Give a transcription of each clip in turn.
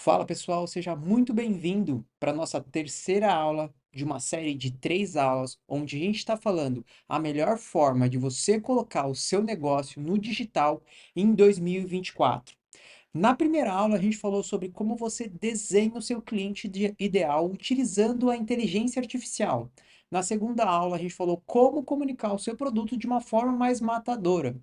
Fala pessoal, seja muito bem-vindo para a nossa terceira aula de uma série de 3 aulas, onde a gente está falando a melhor forma de você colocar o seu negócio no digital em 2024. Na primeira aula, a gente falou sobre como você desenha o seu cliente ideal utilizando a inteligência artificial. Na segunda aula, a gente falou como comunicar o seu produto de uma forma mais matadora.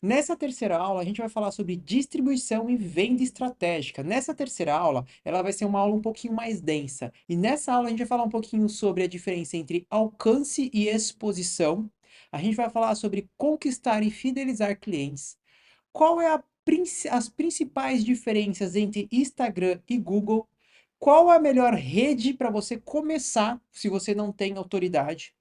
Nessa terceira aula, a gente vai falar sobre distribuição e venda estratégica. Nessa terceira aula, ela vai ser uma aula um pouquinho mais densa. E nessa aula, a gente vai falar um pouquinho sobre a diferença entre alcance e exposição. A gente vai falar sobre conquistar e fidelizar clientes. Qual é as principais diferenças entre Instagram e Google? Qual a melhor rede para você começar se você não tem autoridade?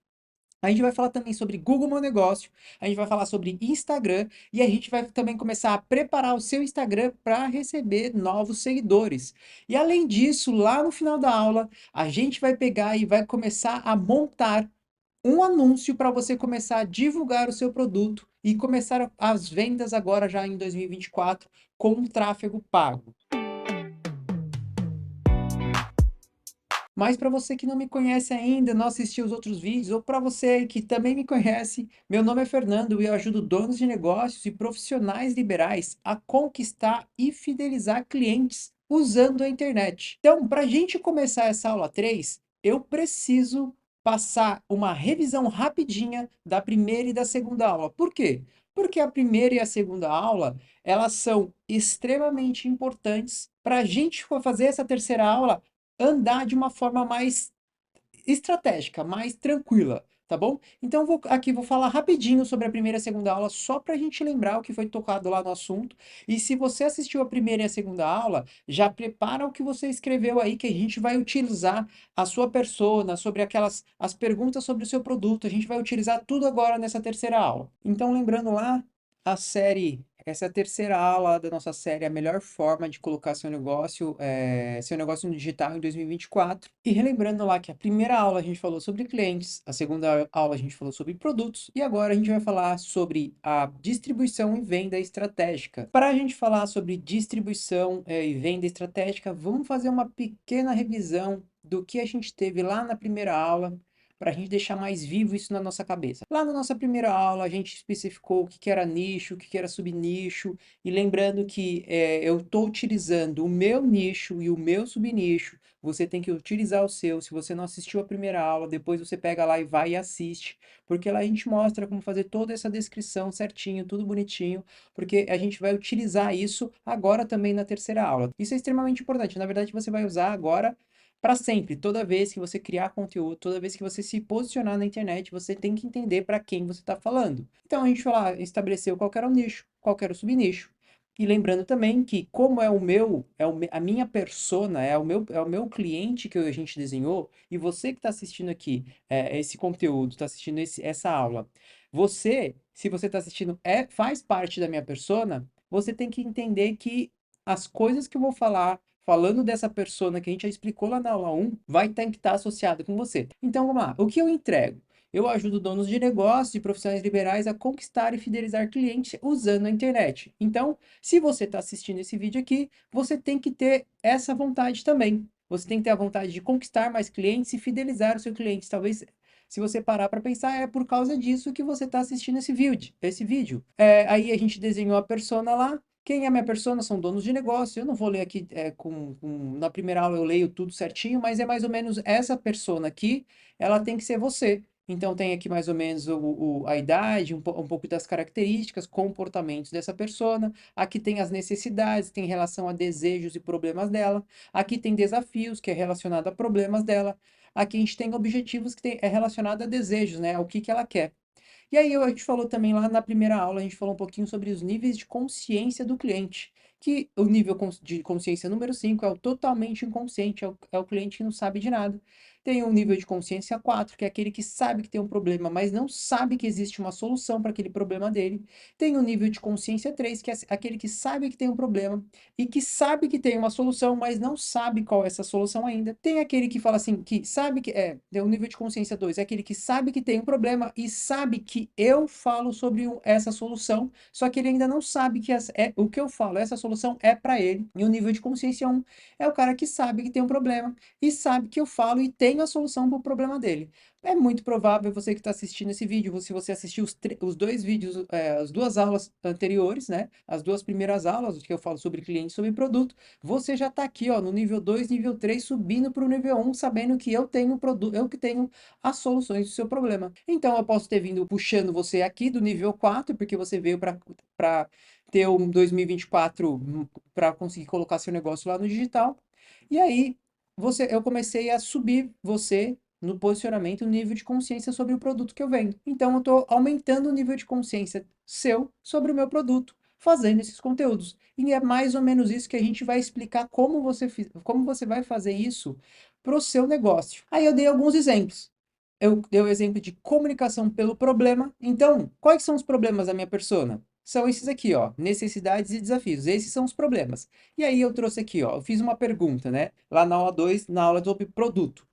A gente vai falar também sobre Google Meu Negócio, a gente vai falar sobre Instagram e a gente vai também começar a preparar o seu Instagram para receber novos seguidores. E além disso, lá no final da aula, a gente vai pegar e vai começar a montar um anúncio para você começar a divulgar o seu produto e começar as vendas agora já em 2024 com um tráfego pago. Mas para você que não me conhece ainda, não assistiu os outros vídeos, ou para você que também me conhece, meu nome é Fernando e eu ajudo donos de negócios e profissionais liberais a conquistar e fidelizar clientes usando a internet. Então, para a gente começar essa aula 3, eu preciso passar uma revisão rapidinha da primeira e da segunda aula. Por quê? Porque a primeira e a segunda aula, elas são extremamente importantes para a gente fazer essa terceira aula andar de uma forma mais estratégica, mais tranquila, tá bom? Então aqui vou falar rapidinho sobre a primeira e a segunda aula, só para a gente lembrar o que foi tocado lá no assunto. E se você assistiu a primeira e a segunda aula, já prepara o que você escreveu aí, que a gente vai utilizar a sua persona, sobre as perguntas sobre o seu produto. A gente vai utilizar tudo agora nessa terceira aula. Então, lembrando lá, a série. Essa é a terceira aula da nossa série, a melhor forma de colocar seu negócio no digital em 2024. E relembrando lá que a primeira aula a gente falou sobre clientes, a segunda aula a gente falou sobre produtos e agora a gente vai falar sobre a distribuição e venda estratégica. Para a gente falar sobre distribuição, e venda estratégica, vamos fazer uma pequena revisão do que a gente teve lá na primeira aula, para a gente deixar mais vivo isso na nossa cabeça. Lá na nossa primeira aula, a gente especificou o que que era nicho, o que que era subnicho, e lembrando que eu estou utilizando o meu nicho e o meu subnicho, você tem que utilizar o seu. Se você não assistiu a primeira aula, depois você pega lá e vai e assiste, porque lá a gente mostra como fazer toda essa descrição certinho, tudo bonitinho, porque a gente vai utilizar isso agora também na terceira aula. Isso é extremamente importante. Na verdade, você vai usar agora para sempre. Toda vez que você criar conteúdo, toda vez que você se posicionar na internet, você tem que entender para quem você está falando. Então a gente foi lá, estabeleceu qual que era o nicho, qual que era o subnicho. E lembrando também que, como é o meu, a minha persona, é o meu cliente que a gente desenhou, e você que está assistindo aqui esse conteúdo, está assistindo essa aula, se você está assistindo, faz parte da minha persona, você tem que entender que as coisas que eu vou falar, falando dessa persona que a gente já explicou lá na aula 1, vai ter que estar associado com você. Então vamos lá, o que eu entrego? Eu ajudo donos de negócios e profissionais liberais a conquistar e fidelizar clientes usando a internet. Então, se você está assistindo esse vídeo aqui, você tem que ter essa vontade também. Você tem que ter a vontade de conquistar mais clientes e fidelizar os seus clientes. Talvez, se você parar para pensar, é por causa disso que você está assistindo esse vídeo. Aí a gente desenhou a persona lá. Quem é minha persona? São donos de negócio. Eu não vou ler aqui na primeira aula eu leio tudo certinho, mas é mais ou menos essa persona aqui, ela tem que ser você. Então tem aqui mais ou menos a idade, um pouco das características, comportamentos dessa persona. Aqui tem as necessidades, tem relação a desejos e problemas dela. Aqui tem desafios, que é relacionado a problemas dela. Aqui a gente tem objetivos, que é relacionado a desejos, né? O que que ela quer. E aí a gente falou também lá na primeira aula, a gente falou um pouquinho sobre os níveis de consciência do cliente. Que o nível de consciência número 5 é o totalmente inconsciente, é o cliente que não sabe de nada. Tem o nível de consciência 4, que é aquele que sabe que tem um problema, mas não sabe que existe uma solução para aquele problema dele. Tem o nível de consciência 3, que é aquele que sabe que tem um problema e que sabe que tem uma solução, mas não sabe qual é essa solução ainda. Tem aquele que fala assim, que sabe que tem o nível de consciência 2, é aquele que sabe que tem um problema e sabe que eu falo sobre essa solução, só que ele ainda não sabe que o que eu falo, essa solução é para ele. E o nível de consciência 1 é o cara que sabe que tem um problema e sabe que eu falo e tenho a solução para o problema dele. É muito provável você que está assistindo esse vídeo, se você assistiu os dois vídeos, as duas aulas anteriores, né? As duas primeiras aulas, que eu falo sobre cliente e sobre produto, você já está aqui, ó, no nível 2, nível 3, subindo para o nível 1, sabendo que eu tenho produto, eu que tenho as soluções do seu problema. Então, eu posso ter vindo puxando você aqui do nível 4, porque você veio para ter um 2024 para conseguir colocar seu negócio lá no digital. E aí, eu comecei a subir você no posicionamento, no nível de consciência sobre o produto que eu vendo. Então, eu estou aumentando o nível de consciência seu sobre o meu produto, fazendo esses conteúdos. E é mais ou menos isso que a gente vai explicar como você vai fazer isso para o seu negócio. Aí eu dei alguns exemplos. Eu dei o exemplo de comunicação pelo problema. Então, quais são os problemas da minha persona? São esses aqui, ó, necessidades e desafios. Esses são os problemas. E aí eu trouxe aqui, ó, eu fiz uma pergunta, né? Lá na aula 2, na aula sobre produto.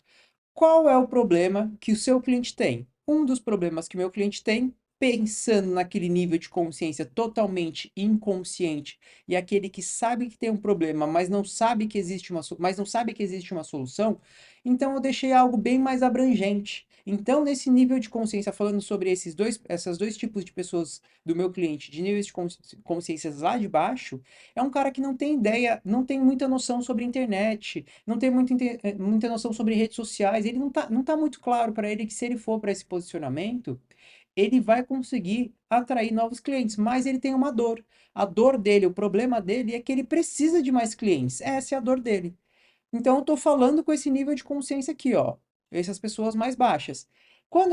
Qual é o problema que o seu cliente tem? Um dos problemas que o meu cliente tem, pensando naquele nível de consciência totalmente inconsciente e aquele que sabe que tem um problema, mas não sabe que existe mas não sabe que existe uma solução, então eu deixei algo bem mais abrangente. Então, nesse nível de consciência, falando sobre esses dois tipos de pessoas do meu cliente, de níveis de consciências lá de baixo, é um cara que não tem ideia, não tem muita noção sobre internet, não tem muita noção sobre redes sociais, ele não tá muito claro para ele que se ele for para esse posicionamento, ele vai conseguir atrair novos clientes, mas ele tem uma dor. A dor dele, o problema dele é que ele precisa de mais clientes. Essa é a dor dele. Então, eu estou falando com esse nível de consciência aqui, ó. Essas pessoas mais baixas. Qual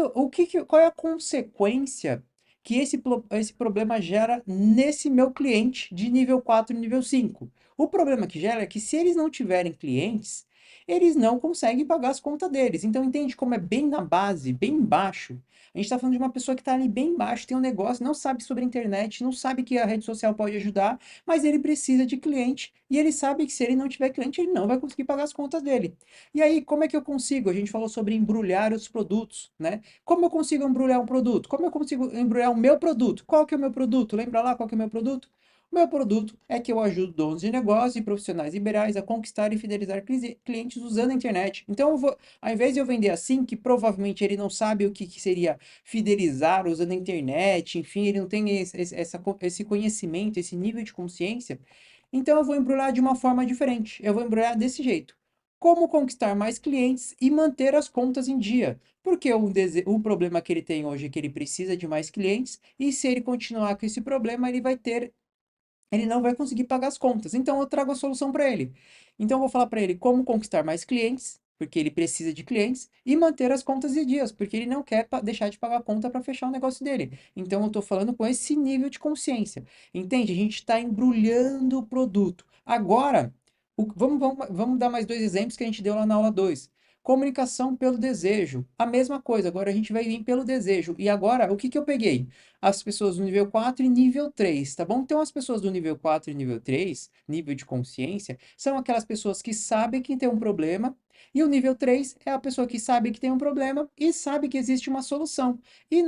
é a consequência que esse problema gera nesse meu cliente de nível 4 e nível 5? O problema que gera é que se eles não tiverem clientes, eles não conseguem pagar as contas deles. Então, entende como é bem na base, bem embaixo? A gente está falando de uma pessoa que está ali bem embaixo, tem um negócio, não sabe sobre a internet, não sabe que a rede social pode ajudar, mas ele precisa de cliente e ele sabe que se ele não tiver cliente, ele não vai conseguir pagar as contas dele. E aí, como é que eu consigo? A gente falou sobre embrulhar os produtos, né? Como eu consigo embrulhar um produto? Como eu consigo embrulhar o meu produto? Qual que é o meu produto? Lembra lá qual que é o meu produto? O meu produto é que eu ajudo donos de negócios e profissionais liberais a conquistar e fidelizar clientes usando a internet. Então, ao invés de eu vender assim, que provavelmente ele não sabe o que seria fidelizar usando a internet, enfim, ele não tem esse conhecimento, esse nível de consciência, então eu vou embrulhar de uma forma diferente. Eu vou embrulhar desse jeito. Como conquistar mais clientes e manter as contas em dia? Porque o problema que ele tem hoje é que ele precisa de mais clientes, e se ele continuar com esse problema, ele não vai conseguir pagar as contas. Então eu trago a solução para ele. Então eu vou falar para ele como conquistar mais clientes, porque ele precisa de clientes, e manter as contas em dias, porque ele não quer deixar de pagar a conta para fechar o negócio dele. Então eu estou falando com esse nível de consciência. Entende? A gente está embrulhando o produto. Agora, vamos dar mais dois exemplos que a gente deu lá na aula 2. Comunicação pelo desejo. A mesma coisa, agora a gente vai vir pelo desejo. E agora, o que eu peguei? As pessoas do nível 4 e nível 3, tá bom? Então, as pessoas do nível 4 e nível 3, nível de consciência, são aquelas pessoas que sabem que tem um problema, e o nível 3 é a pessoa que sabe que tem um problema e sabe que existe uma solução. E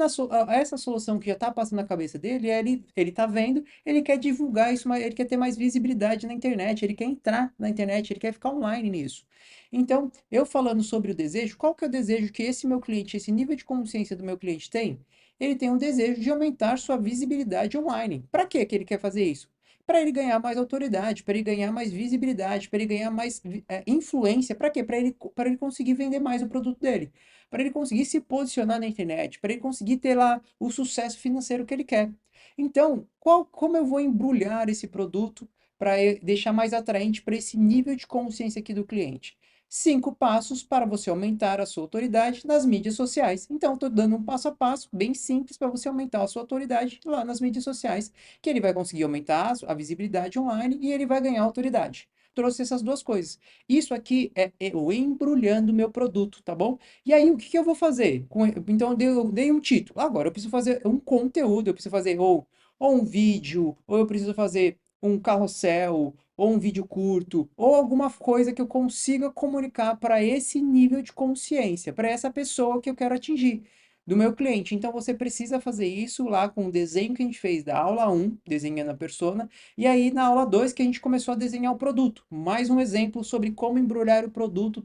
essa solução que já está passando na cabeça dele, ele tá vendo, ele quer divulgar isso, ele quer ter mais visibilidade na internet, ele quer entrar na internet, ele quer ficar online nisso. Então, eu falando sobre o desejo, qual que é o desejo que esse meu cliente, esse nível de consciência do meu cliente tem? Ele tem um desejo de aumentar sua visibilidade online. Para que ele quer fazer isso? Para ele ganhar mais autoridade, para ele ganhar mais visibilidade, para ele ganhar mais influência. Para quê? Para ele conseguir vender mais o produto dele. Para ele conseguir se posicionar na internet, para ele conseguir ter lá o sucesso financeiro que ele quer. Então, como eu vou embrulhar esse produto para deixar mais atraente para esse nível de consciência aqui do cliente? 5 passos para você aumentar a sua autoridade nas mídias sociais. Então, estou dando um passo a passo bem simples para você aumentar a sua autoridade lá nas mídias sociais, que ele vai conseguir aumentar a visibilidade online e ele vai ganhar autoridade. trouxe essas duas coisas. Isso aqui é eu embrulhando o meu produto, tá bom? E aí, o que que eu vou fazer? Então, eu dei um título. Agora, eu preciso fazer um conteúdo, eu preciso fazer ou um vídeo, ou eu preciso fazer um carrossel, ou um vídeo curto, ou alguma coisa que eu consiga comunicar para esse nível de consciência, para essa pessoa que eu quero atingir, do meu cliente. Então, você precisa fazer isso lá com o desenho que a gente fez da aula um, desenhando a persona, e aí na aula 2 que a gente começou a desenhar o produto. Mais um exemplo sobre como embrulhar o produto,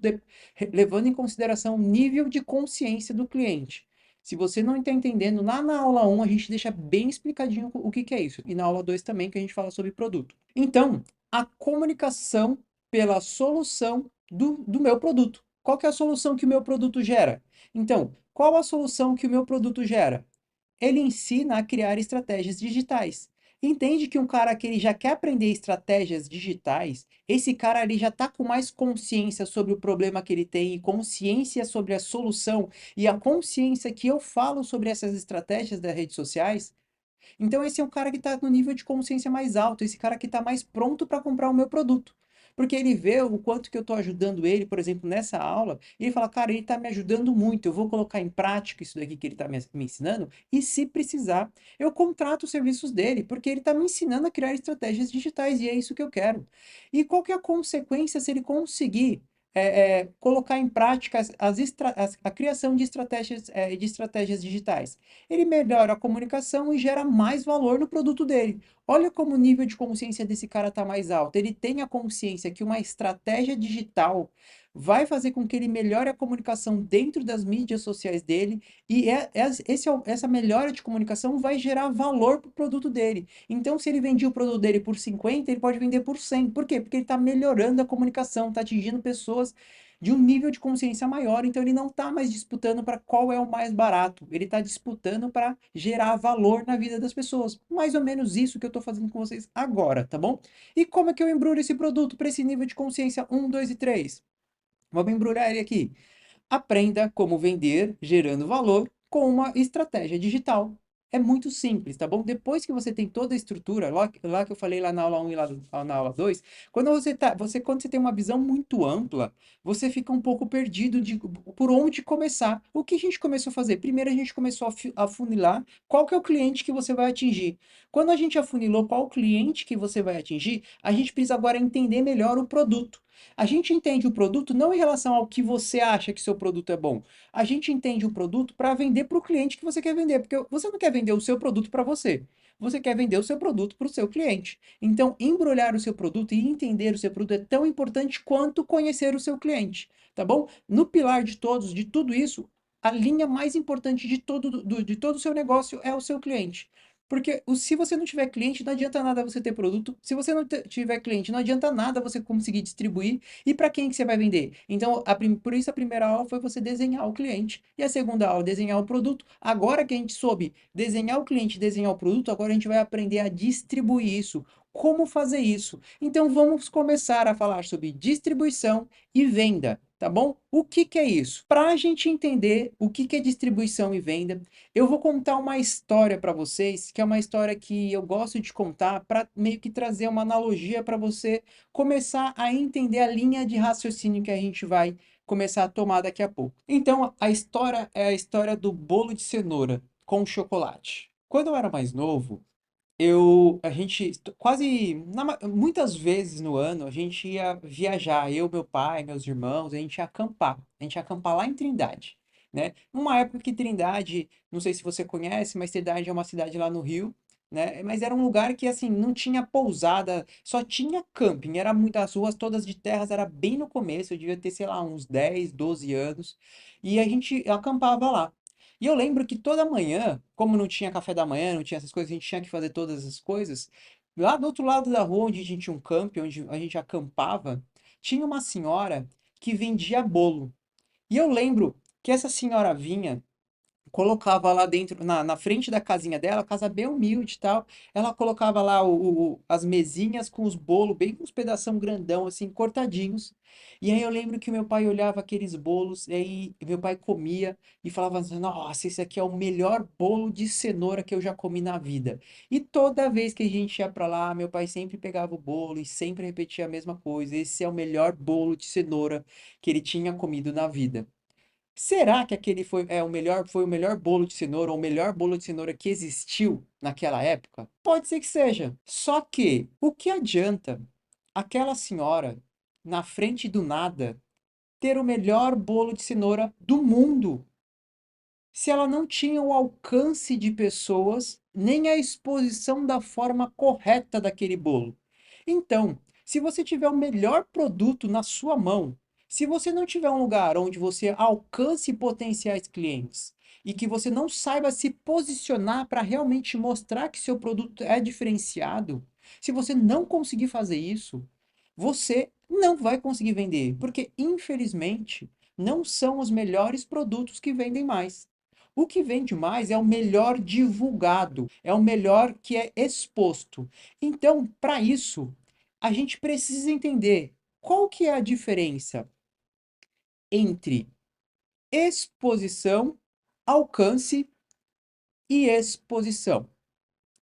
levando em consideração o nível de consciência do cliente. Se você não está entendendo, lá na aula um a gente deixa bem explicadinho o que que é isso. E na aula 2 também, que a gente fala sobre produto. Então, a comunicação pela solução do meu produto. Qual que é a solução que o meu produto gera? Então, qual a solução que o meu produto gera? Ele ensina a criar estratégias digitais. Entende que um cara que ele já quer aprender estratégias digitais, esse cara ali já está com mais consciência sobre o problema que ele tem e consciência sobre a solução e a consciência que eu falo sobre essas estratégias das redes sociais. Então esse é um cara que está no nível de consciência mais alto, esse cara que está mais pronto para comprar o meu produto. Porque ele vê o quanto que eu estou ajudando ele, por exemplo, nessa aula, e ele fala, cara, ele está me ajudando muito, eu vou colocar em prática isso daqui que ele está me ensinando, e se precisar, eu contrato os serviços dele, porque ele está me ensinando a criar estratégias digitais, e é isso que eu quero. E qual que é a consequência se ele conseguir colocar em prática a criação de estratégias digitais? Ele melhora a comunicação e gera mais valor no produto dele. Olha como o nível de consciência desse cara está mais alto. Ele tem a consciência que uma estratégia digital vai fazer com que ele melhore a comunicação dentro das mídias sociais dele e essa melhora de comunicação vai gerar valor para o produto dele. Então, se ele vendia o produto dele por 50, ele pode vender por 100. Por quê? Porque ele está melhorando a comunicação, está atingindo pessoas de um nível de consciência maior, então ele não está mais disputando para qual é o mais barato, ele está disputando para gerar valor na vida das pessoas. Mais ou menos isso que eu estou fazendo com vocês agora, tá bom? E como é que eu embrulho esse produto para esse nível de consciência um, 2 e 3? Vamos embrulhar ele aqui. Aprenda como vender gerando valor com uma estratégia digital. É muito simples, tá bom? Depois que você tem toda a estrutura, lá que eu falei lá na aula um e lá na aula 2, quando você tem uma visão muito ampla, você fica um pouco perdido de por onde começar. O que a gente começou a fazer? Primeiro a gente começou a afunilar qual que é o cliente que você vai atingir. Quando a gente afunilou qual o cliente que você vai atingir, a gente precisa agora entender melhor o produto. A gente entende o produto não em relação ao que você acha que seu produto é bom. A gente entende o produto para vender para o cliente que você quer vender, porque você não quer vender o seu produto para você. Você quer vender o seu produto para o seu cliente. Então, embrulhar o seu produto e entender o seu produto é tão importante quanto conhecer o seu cliente, tá bom? No pilar de todos, de tudo isso, a linha mais importante de todo o seu negócio é o seu cliente. Porque se você não tiver cliente, não adianta nada você ter produto. Se você não tiver cliente, não adianta nada você conseguir distribuir. E para quem que você vai vender? Então, por isso a primeira aula foi você desenhar o cliente. E a segunda aula, desenhar o produto. Agora que a gente soube desenhar o cliente, desenhar o produto, agora a gente vai aprender a distribuir isso. Como fazer isso? Então, vamos começar a falar sobre distribuição e venda, tá bom? O que que é isso? Para a gente entender o que que é distribuição e venda, eu vou contar uma história para vocês, que é uma história que eu gosto de contar para meio que trazer uma analogia para você começar a entender a linha de raciocínio que a gente vai começar a tomar daqui a pouco. Então, a história é a história do bolo de cenoura com chocolate. Quando eu era mais novo, a gente quase, muitas vezes no ano, a gente ia viajar, eu, meu pai, meus irmãos, a gente ia acampar lá em Trindade, né? Numa época que Trindade, não sei se você conhece, mas Trindade é uma cidade lá no Rio, né? Mas era um lugar que, assim, não tinha pousada, só tinha camping, era muito, as ruas todas de terras, era bem no começo, eu devia ter, sei lá, uns 10 12 anos, e a gente acampava lá. E eu lembro que toda manhã, como não tinha café da manhã, não tinha essas coisas, a gente tinha que fazer todas essas coisas. Lá do outro lado da rua, onde a gente tinha um campo, onde a gente acampava, tinha uma senhora que vendia bolo. E eu lembro que essa senhora vinha colocava lá dentro, na frente da casinha dela, casa bem humilde e tal. Ela colocava lá as mesinhas com os bolos, bem com uns pedação grandão, assim, cortadinhos. E aí eu lembro que meu pai olhava aqueles bolos, e aí meu pai comia e falava assim: Nossa, esse aqui é o melhor bolo de cenoura que eu já comi na vida. E toda vez que a gente ia pra lá, meu pai sempre pegava o bolo e sempre repetia a mesma coisa: Esse é o melhor bolo de cenoura que ele tinha comido na vida. Será que aquele foi o melhor bolo de cenoura, ou o melhor bolo de cenoura que existiu naquela época? Pode ser que seja. Só que o que adianta aquela senhora, na frente do nada, ter o melhor bolo de cenoura do mundo, se ela não tinha o alcance de pessoas, nem a exposição da forma correta daquele bolo? Então, se você tiver o melhor produto na sua mão, se você não tiver um lugar onde você alcance potenciais clientes e que você não saiba se posicionar para realmente mostrar que seu produto é diferenciado, se você não conseguir fazer isso, você não vai conseguir vender, porque infelizmente não são os melhores produtos que vendem mais. O que vende mais é o melhor divulgado, é o melhor que é exposto. Então, para isso, a gente precisa entender qual que é a diferença entre exposição, alcance e exposição.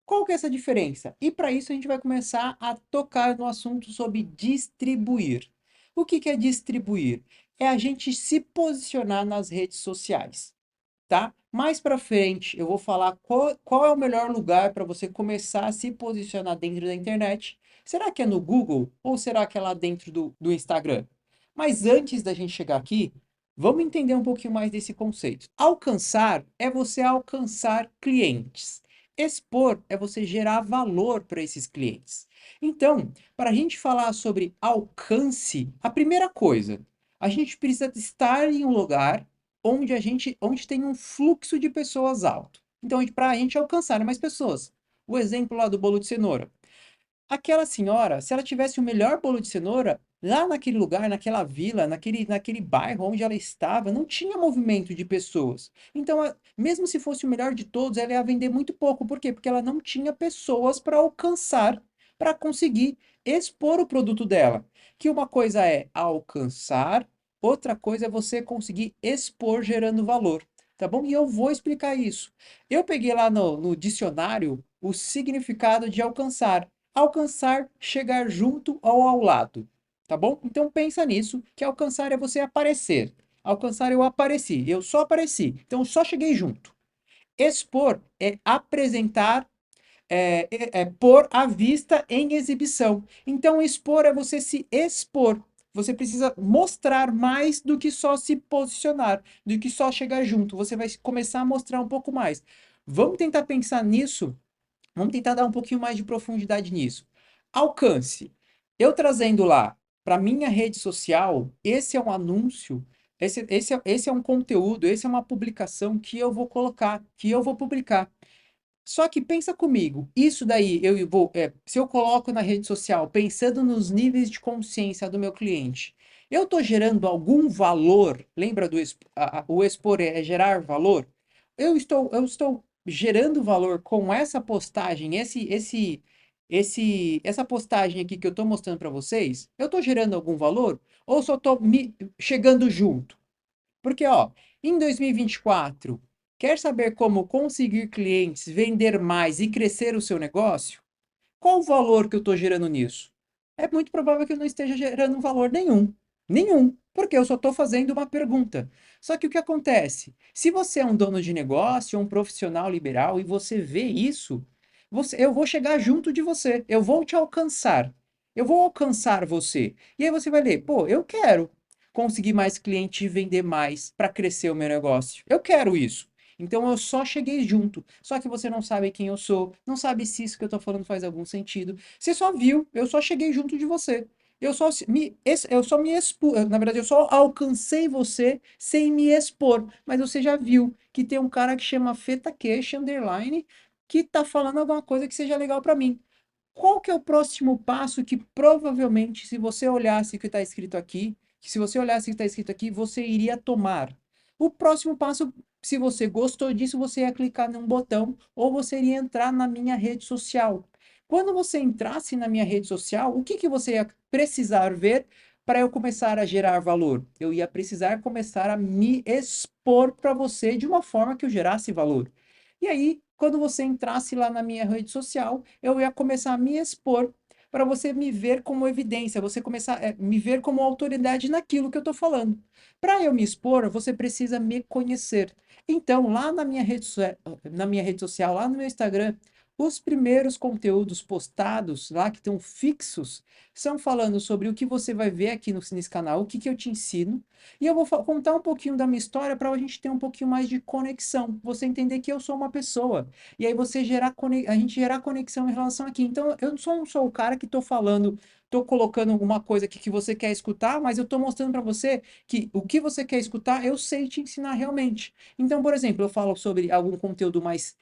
Qual que é essa diferença? E para isso a gente vai começar a tocar no assunto sobre distribuir. O que que é distribuir? É a gente se posicionar nas redes sociais, tá? Mais para frente eu vou falar qual é o melhor lugar para você começar a se posicionar dentro da internet. Será que é no Google ou será que é lá dentro do Instagram? Mas antes da gente chegar aqui, vamos entender um pouquinho mais desse conceito. Alcançar é você alcançar clientes. Expor é você gerar valor para esses clientes. Então, para a gente falar sobre alcance, a primeira coisa, a gente precisa estar em um lugar onde tem um fluxo de pessoas alto. Então, para a gente alcançar mais pessoas. O exemplo lá do bolo de cenoura. Aquela senhora, se ela tivesse o melhor bolo de cenoura, lá naquele lugar, naquela vila, naquele bairro onde ela estava, não tinha movimento de pessoas. Então, mesmo se fosse o melhor de todos, ela ia vender muito pouco. Por quê? Porque ela não tinha pessoas para alcançar, para conseguir expor o produto dela. Que uma coisa é alcançar, outra coisa é você conseguir expor gerando valor. Tá bom? E eu vou explicar isso. Eu peguei lá no dicionário o significado de alcançar. Alcançar, chegar junto ou ao lado, tá bom? Então pensa nisso, que alcançar é você aparecer. Alcançar eu apareci, eu só apareci, então eu só cheguei junto. Expor é apresentar, pôr à vista em exibição. Então expor é você se expor. Você precisa mostrar mais do que só se posicionar, do que só chegar junto. Você vai começar a mostrar um pouco mais. Vamos tentar pensar nisso. Vamos tentar dar um pouquinho mais de profundidade nisso. Alcance. Eu trazendo lá para minha rede social, esse é um anúncio, esse é um conteúdo, esse é uma publicação que eu vou colocar, que eu vou publicar. Só que pensa comigo, isso daí se eu coloco na rede social pensando nos níveis de consciência do meu cliente, eu estou gerando algum valor? Lembra o expor é gerar valor? Eu estou gerando valor com essa postagem, essa postagem aqui que eu estou mostrando para vocês? Eu estou gerando algum valor? Ou só estou me chegando junto? Porque, ó, em 2024, quer saber como conseguir clientes, vender mais e crescer o seu negócio? Qual o valor que eu estou gerando nisso? É muito provável que eu não esteja gerando valor nenhum. Nenhum. Porque eu só estou fazendo uma pergunta. Só que o que acontece? Se você é um dono de negócio, um profissional liberal e você vê isso, eu vou chegar junto de você. Eu vou te alcançar. Eu vou alcançar você. E aí você vai ler, pô, eu quero conseguir mais cliente e vender mais para crescer o meu negócio. Eu quero isso. Então eu só cheguei junto. Só que você não sabe quem eu sou, não sabe se isso que eu tô falando faz algum sentido. Você só viu, eu só cheguei junto de você. Eu só me expus, na verdade, eu só alcancei você sem me expor. Mas você já viu que tem um cara que chama Feta Cash Underline que tá falando alguma coisa que seja legal para mim. Qual que é o próximo passo que provavelmente, se você olhasse o que está escrito aqui, que se você olhasse o que está escrito aqui, você iria tomar? O próximo passo, se você gostou disso, você ia clicar num botão ou você iria entrar na minha rede social. Quando você entrasse na minha rede social, o que que você ia precisar ver para eu começar a gerar valor? Eu ia precisar começar a me expor para você de uma forma que eu gerasse valor. E aí, quando você entrasse lá na minha rede social, eu ia começar a me expor para você me ver como evidência, você começar a me ver como autoridade naquilo que eu estou falando. Para eu me expor, você precisa me conhecer. Então, lá na minha rede social, lá no meu Instagram, os primeiros conteúdos postados, lá que estão fixos, são falando sobre o que você vai ver aqui nesse canal, o que que eu te ensino, e eu vou contar um pouquinho da minha história para a gente ter um pouquinho mais de conexão, você entender que eu sou uma pessoa, e aí você a gente gerar conexão em relação aqui. Então, eu não sou o cara que estou falando, estou colocando alguma coisa aqui que você quer escutar, mas eu estou mostrando para você que o que você quer escutar, eu sei te ensinar realmente. Então, por exemplo, eu falo sobre algum conteúdo mais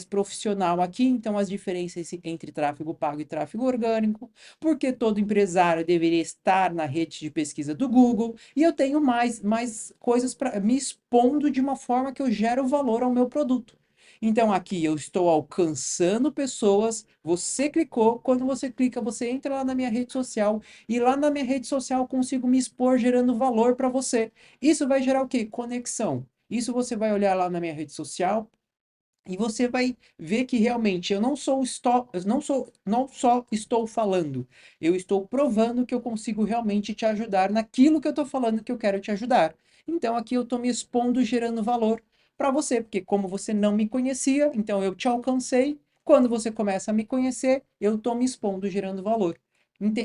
profissional aqui, então as diferenças entre tráfego pago e tráfego orgânico, porque todo empresário deveria estar na rede de pesquisa do Google, e eu tenho mais coisas para me expondo de uma forma que eu gero valor ao meu produto. Então aqui eu estou alcançando pessoas, você clicou, quando você clica, você entra lá na minha rede social, e lá na minha rede social eu consigo me expor gerando valor para você. Isso vai gerar o quê? Conexão. Isso você vai olhar lá na minha rede social, e você vai ver que realmente eu não só estou falando, eu estou provando que eu consigo realmente te ajudar naquilo que eu estou falando que eu quero te ajudar. Então aqui eu estou me expondo, gerando valor para você, porque como você não me conhecia, então eu te alcancei. Quando você começa a me conhecer, eu estou me expondo, gerando valor.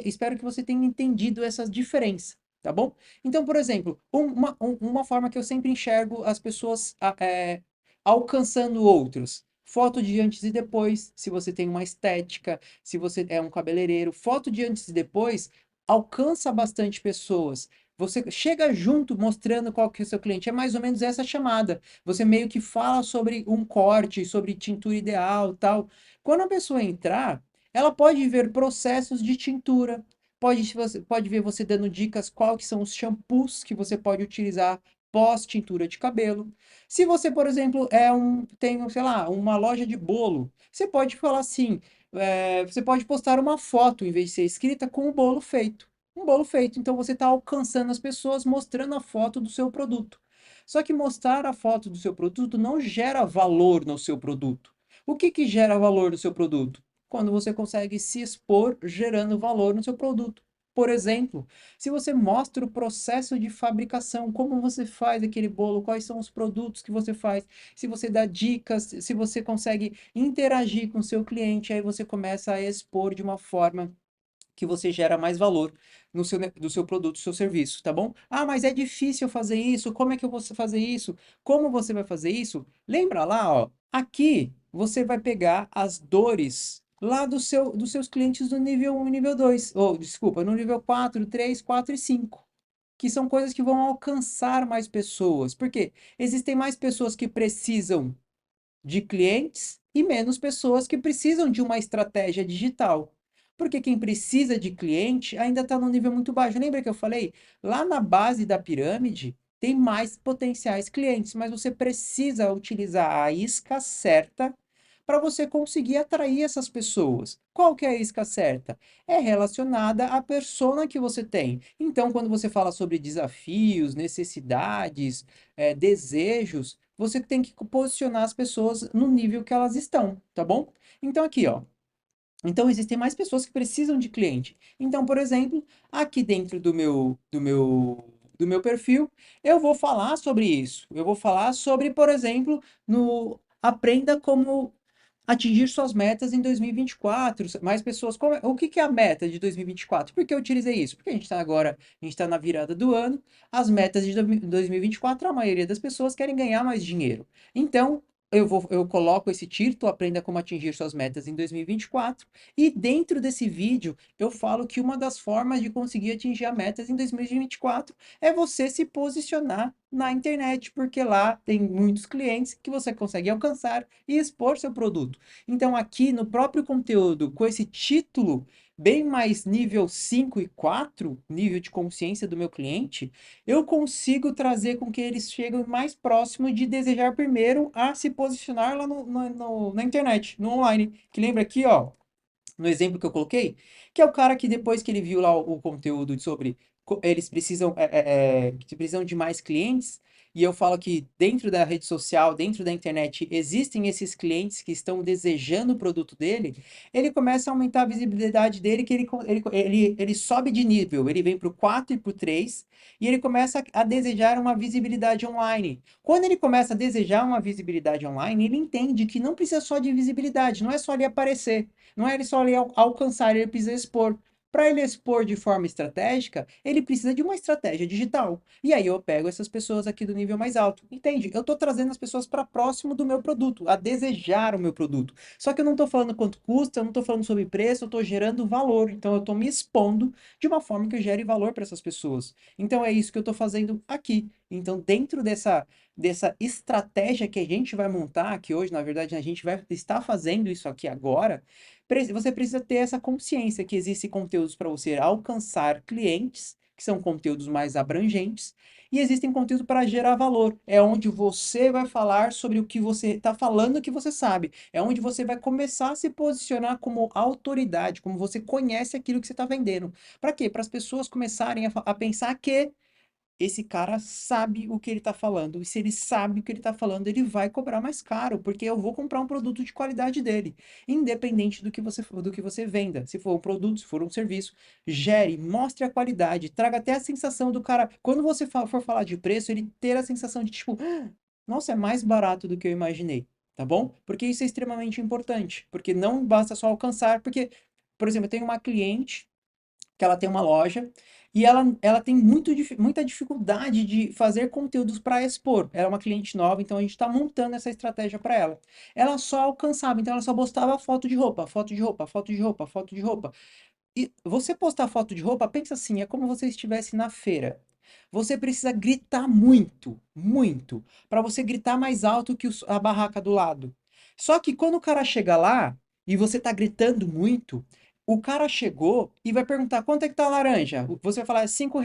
Espero que você tenha entendido essa diferença, tá bom? Então, por exemplo, uma forma que eu sempre enxergo as pessoas alcançando outros. Foto de antes e depois, se você tem uma estética, se você é um cabeleireiro, foto de antes e depois alcança bastante pessoas. Você chega junto mostrando qual que é o seu cliente. É mais ou menos essa chamada. Você meio que fala sobre um corte, sobre tintura ideal, tal. Quando a pessoa entrar, ela pode ver processos de tintura. Pode ver você dando dicas qual que são os shampoos que você pode utilizar pós tintura de cabelo. Se você, por exemplo, tem, sei lá, uma loja de bolo, você pode falar assim, você pode postar uma foto, em vez de ser escrita, com o bolo feito. Um bolo feito. Então você está alcançando as pessoas mostrando a foto do seu produto. Só que mostrar a foto do seu produto não gera valor no seu produto. O que que gera valor no seu produto? Quando você consegue se expor gerando valor no seu produto. Por exemplo, se você mostra o processo de fabricação, como você faz aquele bolo, quais são os produtos que você faz, se você dá dicas, se você consegue interagir com o seu cliente, aí você começa a expor de uma forma que você gera mais valor do seu produto, do seu serviço, tá bom? Ah, mas é difícil fazer isso, como é que eu vou fazer isso? Como você vai fazer isso? Lembra lá, ó, aqui você vai pegar as dores lá dos seus clientes do nível 1 e nível 2, ou desculpa, no nível 4, 3, 4 e 5, que são coisas que vão alcançar mais pessoas. Por quê? Existem mais pessoas que precisam de clientes e menos pessoas que precisam de uma estratégia digital. Porque quem precisa de cliente ainda está num nível muito baixo. Lembra que eu falei? Lá na base da pirâmide tem mais potenciais clientes, mas você precisa utilizar a isca certa para você conseguir atrair essas pessoas. Qual que é a isca certa? É relacionada à persona que você tem. Então, quando você fala sobre desafios, necessidades, desejos, você tem que posicionar as pessoas no nível que elas estão, tá bom? Então aqui, ó. Então existem mais pessoas que precisam de cliente. Então, por exemplo, aqui dentro do meu perfil, eu vou falar sobre isso. Eu vou falar sobre, por exemplo, no aprenda como atingir suas metas em 2024. Mais pessoas. O que que é a meta de 2024? Por que eu utilizei isso? Porque a gente está agora, a gente está na virada do ano. As metas de 2024, a maioria das pessoas querem ganhar mais dinheiro. Então, eu coloco esse título, Aprenda como atingir suas metas em 2024, e dentro desse vídeo eu falo que uma das formas de conseguir atingir as metas em 2024 é você se posicionar na internet, porque lá tem muitos clientes que você consegue alcançar e expor seu produto. Então, aqui no próprio conteúdo, com esse título, bem mais nível 5 e 4, nível de consciência do meu cliente, eu consigo trazer com que eles cheguem mais próximo de desejar primeiro a se posicionar lá na internet, no online. Que lembra aqui, ó, no exemplo que eu coloquei, que é o cara que depois que ele viu lá o conteúdo sobre eles precisam, que precisam de mais clientes, e eu falo que dentro da rede social, dentro da internet, existem esses clientes que estão desejando o produto dele, ele começa a aumentar a visibilidade dele, que ele sobe de nível, ele vem para o 4 e para o 3, e ele começa a desejar uma visibilidade online. Quando ele começa a desejar uma visibilidade online, ele entende que não precisa só de visibilidade, não é só ali aparecer. Não é ele só ali alcançar, ele precisa expor. Para ele expor de forma estratégica, ele precisa de uma estratégia digital. E aí eu pego essas pessoas aqui do nível mais alto. Entende? Eu estou trazendo as pessoas para próximo do meu produto, a desejar o meu produto. Só que eu não estou falando quanto custa, eu não estou falando sobre preço, eu estou gerando valor. Então eu estou me expondo de uma forma que eu gere valor para essas pessoas. Então é isso que eu estou fazendo aqui. Então, dentro dessa estratégia que a gente vai montar, que hoje, na verdade, a gente vai estar fazendo isso aqui agora, você precisa ter essa consciência que existem conteúdos para você alcançar clientes, que são conteúdos mais abrangentes, e existem conteúdos para gerar valor. É onde você vai falar sobre o que você está falando, que você sabe. É onde você vai começar a se posicionar como autoridade, como você conhece aquilo que você está vendendo. Para quê? Para as pessoas começarem a pensar que esse cara sabe o que ele está falando. E se ele sabe o que ele está falando, ele vai cobrar mais caro, porque eu vou comprar um produto de qualidade dele, independente do que você venda. Se for um produto, se for um serviço, gere, mostre a qualidade, traga até a sensação do cara. Quando você for falar de preço, ele ter a sensação de tipo, "Ah, nossa, é mais barato do que eu imaginei." Tá bom? Porque isso é extremamente importante. Porque não basta só alcançar. Porque, por exemplo, eu tenho uma cliente que ela tem uma loja e ela tem muita dificuldade de fazer conteúdos para expor. Ela é uma cliente nova, então a gente está montando essa estratégia para ela. Ela só alcançava, então ela só postava foto de roupa, foto de roupa, foto de roupa, foto de roupa. E você postar foto de roupa, pensa assim, é como você estivesse na feira. Você precisa gritar muito, muito, para você gritar mais alto que a barraca do lado. Só que quando o cara chega lá e você tá gritando muito, o cara chegou e vai perguntar quanto é que tá a laranja. Você vai falar R$ 5.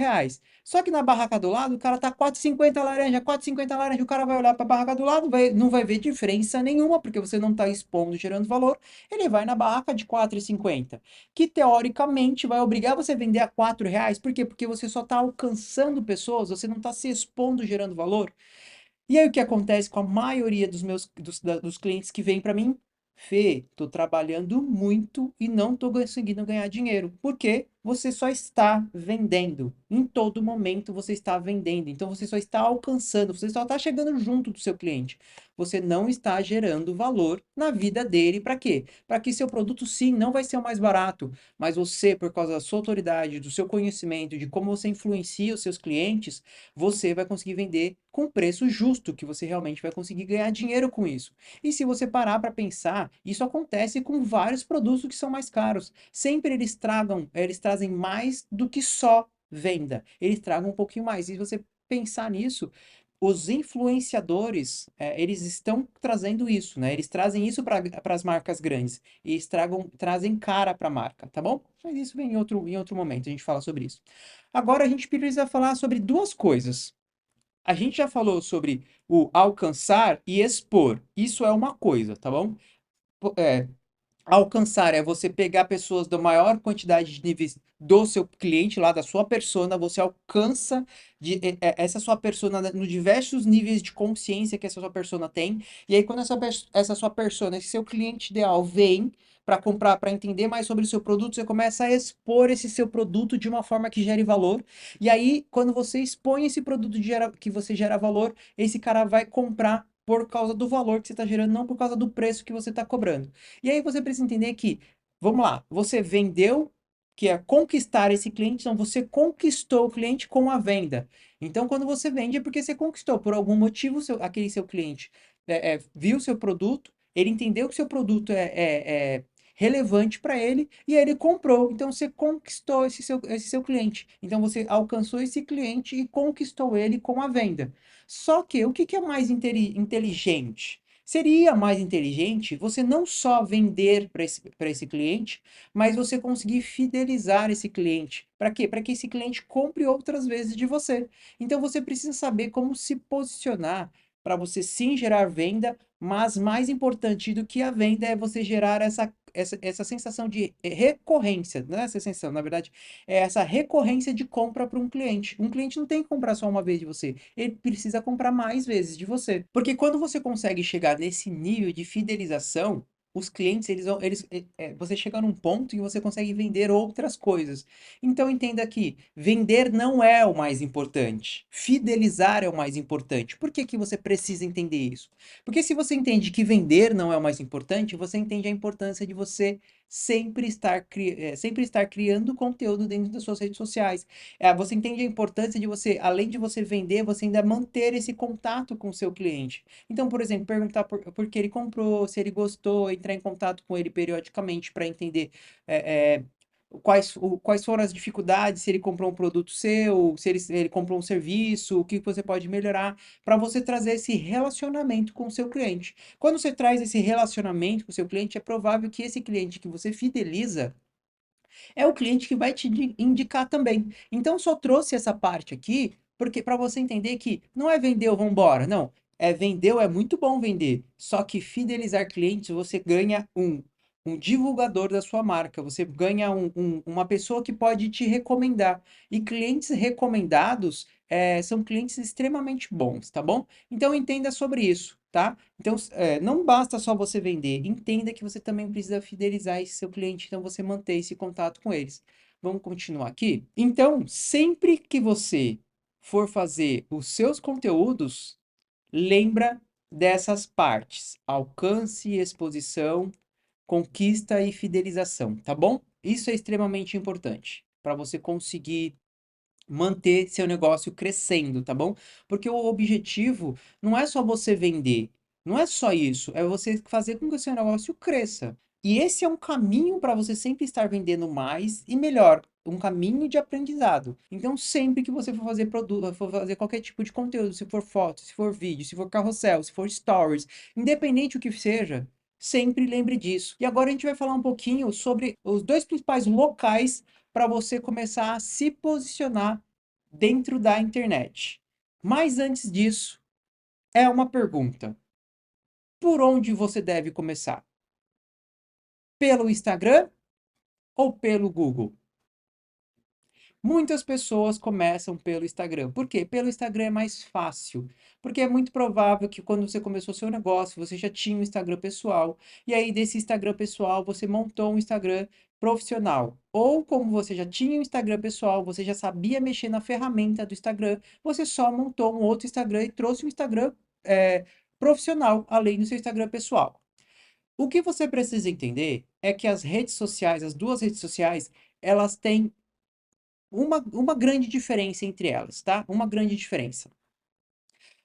Só que na barraca do lado, o cara tá 4,50 a laranja, 4,50 a laranja. O cara vai olhar para a barraca do lado, não vai ver diferença nenhuma, porque você não tá expondo, gerando valor. Ele vai na barraca de 4,50, que teoricamente vai obrigar você a vender a R$ 4. Por quê? Porque você só está alcançando pessoas, você não está se expondo, gerando valor. E aí o que acontece com a maioria dos clientes que vêm para mim? Fê, tô trabalhando muito e não tô conseguindo ganhar dinheiro. Por quê? Você só está vendendo. Em todo momento você está vendendo. Então você só está alcançando, você só está chegando junto do seu cliente. Você não está gerando valor na vida dele. Para quê? Para que seu produto sim não vai ser o mais barato, mas você, por causa da sua autoridade, do seu conhecimento, de como você influencia os seus clientes, você vai conseguir vender com preço justo, que você realmente vai conseguir ganhar dinheiro com isso. E se você parar para pensar, isso acontece com vários produtos que são mais caros. Sempre eles trazem mais do que só venda. Eles tragam um pouquinho mais. E se você pensar nisso, os influenciadores, eles estão trazendo isso, né? Eles trazem isso para as marcas grandes. E eles trazem cara para a marca, tá bom? Mas isso vem em outro momento, a gente fala sobre isso. Agora a gente precisa falar sobre duas coisas. A gente já falou sobre o alcançar e expor. Isso é uma coisa, tá bom? É, alcançar é você pegar pessoas da maior quantidade de níveis do seu cliente, lá da sua persona, você alcança essa sua persona nos diversos níveis de consciência que essa sua persona tem. E aí, quando essa sua persona, esse seu cliente ideal vem para comprar, para entender mais sobre o seu produto, você começa a expor esse seu produto de uma forma que gere valor. E aí, quando você expõe esse produto que você gera valor, esse cara vai comprar por causa do valor que você está gerando, não por causa do preço que você está cobrando. E aí você precisa entender que, vamos lá, você vendeu, que é conquistar esse cliente, então você conquistou o cliente com a venda. Então, quando você vende é porque você conquistou, por algum motivo, aquele seu cliente viu o seu produto, ele entendeu que seu produto é relevante para ele e aí ele comprou. Então, você conquistou esse seu cliente. Então, você alcançou esse cliente e conquistou ele com a venda. Só que o que é mais inteligente? Seria mais inteligente você não só vender para esse cliente, mas você conseguir fidelizar esse cliente. Para quê? Para que esse cliente compre outras vezes de você. Então você precisa saber como se posicionar para você sim gerar venda, mas mais importante do que a venda é você gerar essa sensação de recorrência, não é essa sensação, na verdade, é essa recorrência de compra para um cliente. Um cliente não tem que comprar só uma vez de você, ele precisa comprar mais vezes de você. Porque quando você consegue chegar nesse nível de fidelização, os clientes, você chega num ponto em que você consegue vender outras coisas. Então entenda que vender não é o mais importante, fidelizar é o mais importante. Por que que você precisa entender isso? Porque se você entende que vender não é o mais importante, você entende a importância de você sempre estar criando conteúdo dentro das suas redes sociais. Você entende a importância de você, além de você vender, você ainda manter esse contato com o seu cliente. Então, por exemplo, perguntar por que ele comprou, se ele gostou, entrar em contato com ele periodicamente para entender é, é, quais foram as dificuldades, se ele comprou um produto seu, se ele comprou um serviço, o que você pode melhorar, para você trazer esse relacionamento com o seu cliente. Quando você traz esse relacionamento com o seu cliente, é provável que esse cliente que você fideliza é o cliente que vai te indicar também. Então, só trouxe essa parte aqui, porque para você entender que não é vender ou vambora, não. É vender, é muito bom vender. Só que fidelizar clientes, você ganha um divulgador da sua marca, você ganha uma pessoa que pode te recomendar. E clientes recomendados são clientes extremamente bons, tá bom? Então entenda sobre isso, tá? Então, não basta só você vender, entenda que você também precisa fidelizar esse seu cliente, então você manter esse contato com eles. Vamos continuar aqui? Então, sempre que você for fazer os seus conteúdos, lembra dessas partes: alcance, exposição, conquista e fidelização, tá bom? Isso é extremamente importante para você conseguir manter seu negócio crescendo, tá bom? Porque o objetivo não é só você vender, não é só isso, é você fazer com que o seu negócio cresça. E esse é um caminho para você sempre estar vendendo mais e melhor, um caminho de aprendizado. Então, sempre que você for fazer produto, for fazer qualquer tipo de conteúdo, se for foto, se for vídeo, se for carrossel, se for stories, independente o que seja, sempre lembre disso. E agora a gente vai falar um pouquinho sobre os dois principais locais para você começar a se posicionar dentro da internet. Mas antes disso, é uma pergunta: por onde você deve começar? Pelo Instagram ou pelo Google? Muitas pessoas começam pelo Instagram. Por quê? Pelo Instagram é mais fácil. Porque é muito provável que quando você começou seu negócio, você já tinha um Instagram pessoal. E aí, desse Instagram pessoal, você montou um Instagram profissional. Ou como você já tinha um Instagram pessoal, você já sabia mexer na ferramenta do Instagram, você só montou um outro Instagram e trouxe um Instagram é, profissional, além do seu Instagram pessoal. O que você precisa entender é que as redes sociais, as duas redes sociais, elas têm uma grande diferença entre elas, tá? Uma grande diferença.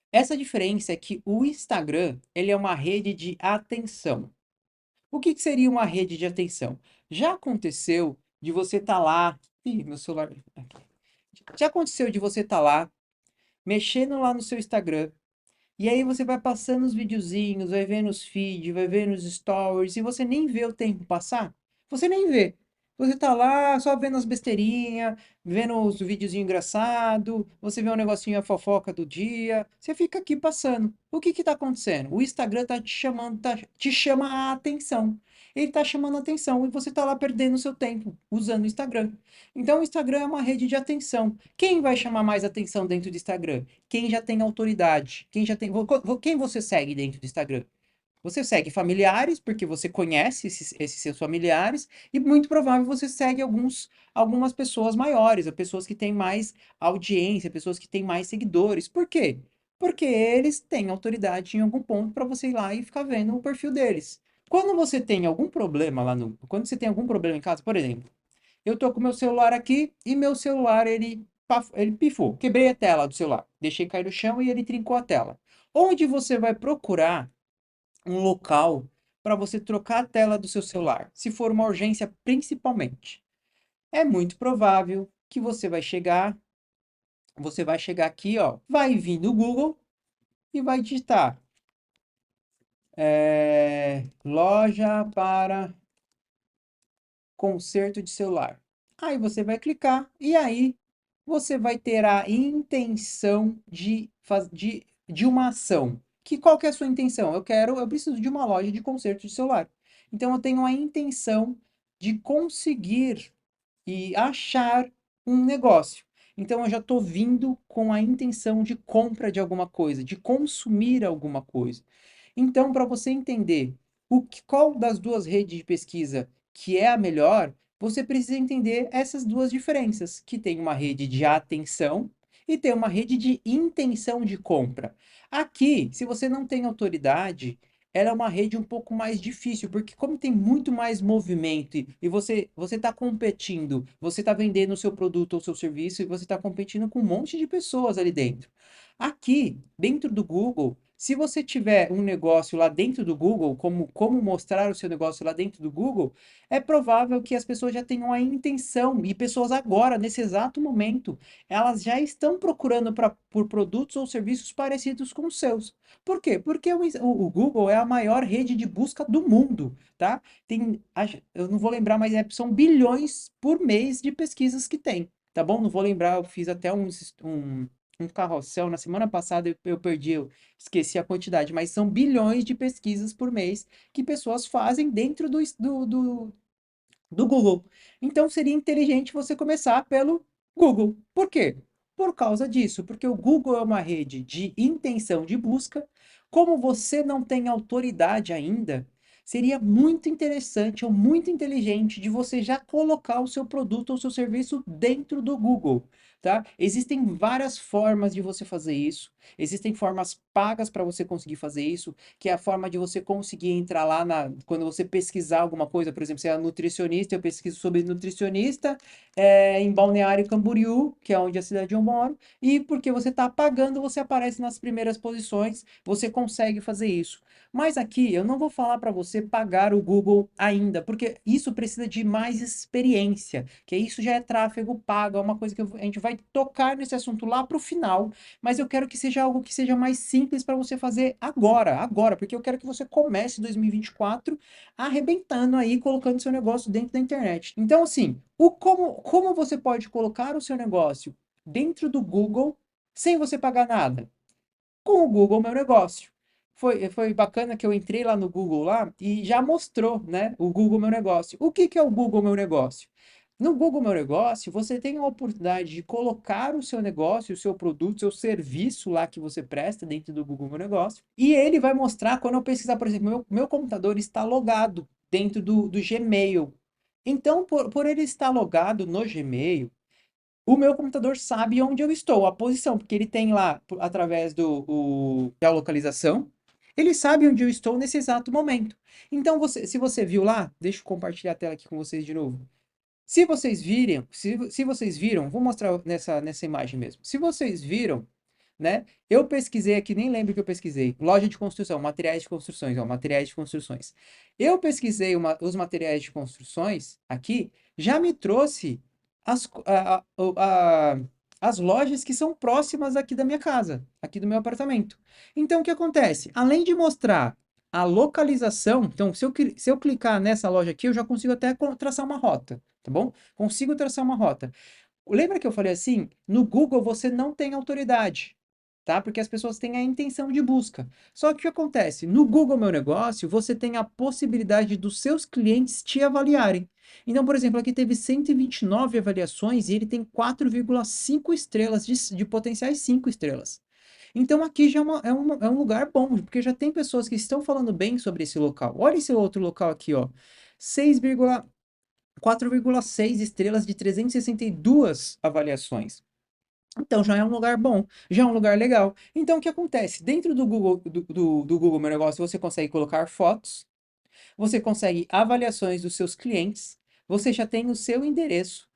Essa diferença é que o Instagram, ele é uma rede de atenção. O que que seria uma rede de atenção? Já aconteceu de você estar lá. Ih, meu celular. Aqui. Já aconteceu de você estar lá, mexendo lá no seu Instagram, e aí você vai passando os videozinhos, vai vendo os feeds, vai vendo os stories, e você nem vê o tempo passar. Você nem vê. Você tá lá só vendo as besteirinhas, vendo os videozinhos engraçados, você vê um negocinho a fofoca do dia, você fica aqui passando. O que que tá acontecendo? O Instagram tá te chamando, te chama a atenção. Ele tá chamando a atenção e você tá lá perdendo o seu tempo usando o Instagram. Então o Instagram é uma rede de atenção. Quem vai chamar mais atenção dentro do Instagram? Quem já tem autoridade, quem já tem. Quem você segue dentro do Instagram? Você segue familiares, porque você conhece esses seus familiares, e muito provável você segue algumas pessoas maiores, pessoas que têm mais audiência, pessoas que têm mais seguidores. Por quê? Porque eles têm autoridade em algum ponto para você ir lá e ficar vendo o perfil deles. Quando você tem algum problema lá no. Quando você tem algum problema em casa, por exemplo, eu tô com meu celular aqui e meu celular ele pifou. Quebrei a tela do celular. Deixei cair no chão e ele trincou a tela. Onde você vai procurar um local para você trocar a tela do seu celular, se for uma urgência principalmente? É muito provável que você vai chegar aqui, ó, vai vir no Google e vai digitar loja para conserto de celular. Aí você vai clicar e aí você vai ter a intenção de uma ação. Qual que é a sua intenção? Eu preciso de uma loja de conserto de celular. Então eu tenho a intenção de conseguir e achar um negócio. Então eu já estou vindo com a intenção de compra de alguma coisa, de consumir alguma coisa. Então, para você entender qual das duas redes de pesquisa que é a melhor, você precisa entender essas duas diferenças, que tem uma rede de atenção e tem uma rede de intenção de compra. Aqui, se você não tem autoridade, ela é uma rede um pouco mais difícil, porque como tem muito mais movimento e você está competindo, você está vendendo o seu produto ou seu serviço e você está competindo com um monte de pessoas ali dentro. Aqui, dentro do Google, se você tiver um negócio lá dentro do Google, como mostrar o seu negócio lá dentro do Google, é provável que as pessoas já tenham a intenção, e pessoas agora, nesse exato momento, elas já estão procurando por produtos ou serviços parecidos com os seus. Por quê? Porque o Google é a maior rede de busca do mundo, tá? Eu não vou lembrar, mas são bilhões por mês de pesquisas que tem, tá bom? Não vou lembrar, eu fiz até um carrossel na semana passada, eu perdi, eu esqueci a quantidade, mas são bilhões de pesquisas por mês que pessoas fazem dentro do Google. Então seria inteligente você começar pelo Google. Por quê? Por causa disso, porque o Google é uma rede de intenção de busca. Como você não tem autoridade ainda, seria muito interessante ou muito inteligente de você já colocar o seu produto ou seu serviço dentro do Google, tá? Existem várias formas de você fazer isso. Existem formas pagas para você conseguir fazer isso, que é a forma de você conseguir entrar lá quando você pesquisar alguma coisa, por exemplo, você é nutricionista, eu pesquiso sobre nutricionista em Balneário Camboriú, que é onde a cidade eu moro, e porque você está pagando, você aparece nas primeiras posições, você consegue fazer isso. Mas aqui eu não vou falar para você pagar o Google ainda, porque isso precisa de mais experiência, que isso já é tráfego pago, é uma coisa que a gente vai tocar nesse assunto lá para o final, mas eu quero que seja algo que seja mais simples para você fazer agora, porque eu quero que você comece 2024 arrebentando aí, colocando seu negócio dentro da internet. Então, assim, como você pode colocar o seu negócio dentro do Google sem você pagar nada? Com o Google Meu Negócio. Foi bacana que eu entrei lá no Google lá e já mostrou, né, o Google Meu Negócio. O que que é o Google Meu Negócio? No Google Meu Negócio, você tem a oportunidade de colocar o seu negócio, o seu produto, o seu serviço lá que você presta dentro do Google Meu Negócio. E ele vai mostrar, quando eu pesquisar, por exemplo, meu computador está logado dentro do Gmail. Então, por ele estar logado no Gmail, o meu computador sabe onde eu estou, a posição, porque ele tem lá, através da localização, ele sabe onde eu estou nesse exato momento. Então, se você viu lá, deixa eu compartilhar a tela aqui com vocês de novo. Se vocês viram, vou mostrar nessa imagem mesmo. Se vocês viram, né? Eu pesquisei aqui, nem lembro que eu pesquisei. Loja de construção, materiais de construções, ó, materiais de construções. Eu pesquisei os materiais de construções aqui, já me trouxe as, a- as lojas que são próximas aqui da minha casa, aqui do meu apartamento. Então, o que acontece? Além de mostrar a localização, então, se eu clicar nessa loja aqui, eu já consigo até traçar uma rota, tá bom? Consigo traçar uma rota. Lembra que eu falei assim? No Google você não tem autoridade, tá? Porque as pessoas têm a intenção de busca. Só que o que acontece? No Google Meu Negócio, você tem a possibilidade dos seus clientes te avaliarem. Então, por exemplo, aqui teve 129 avaliações e ele tem 4,5 estrelas de potenciais 5 estrelas. Então aqui já é um lugar bom, porque já tem pessoas que estão falando bem sobre esse local. Olha esse outro local aqui, ó. 4,6 estrelas de 362 avaliações. Então já é um lugar bom, já é um lugar legal. Então o que acontece? Dentro do Google Meu Negócio, você consegue colocar fotos, você consegue avaliações dos seus clientes, você já tem o seu endereço.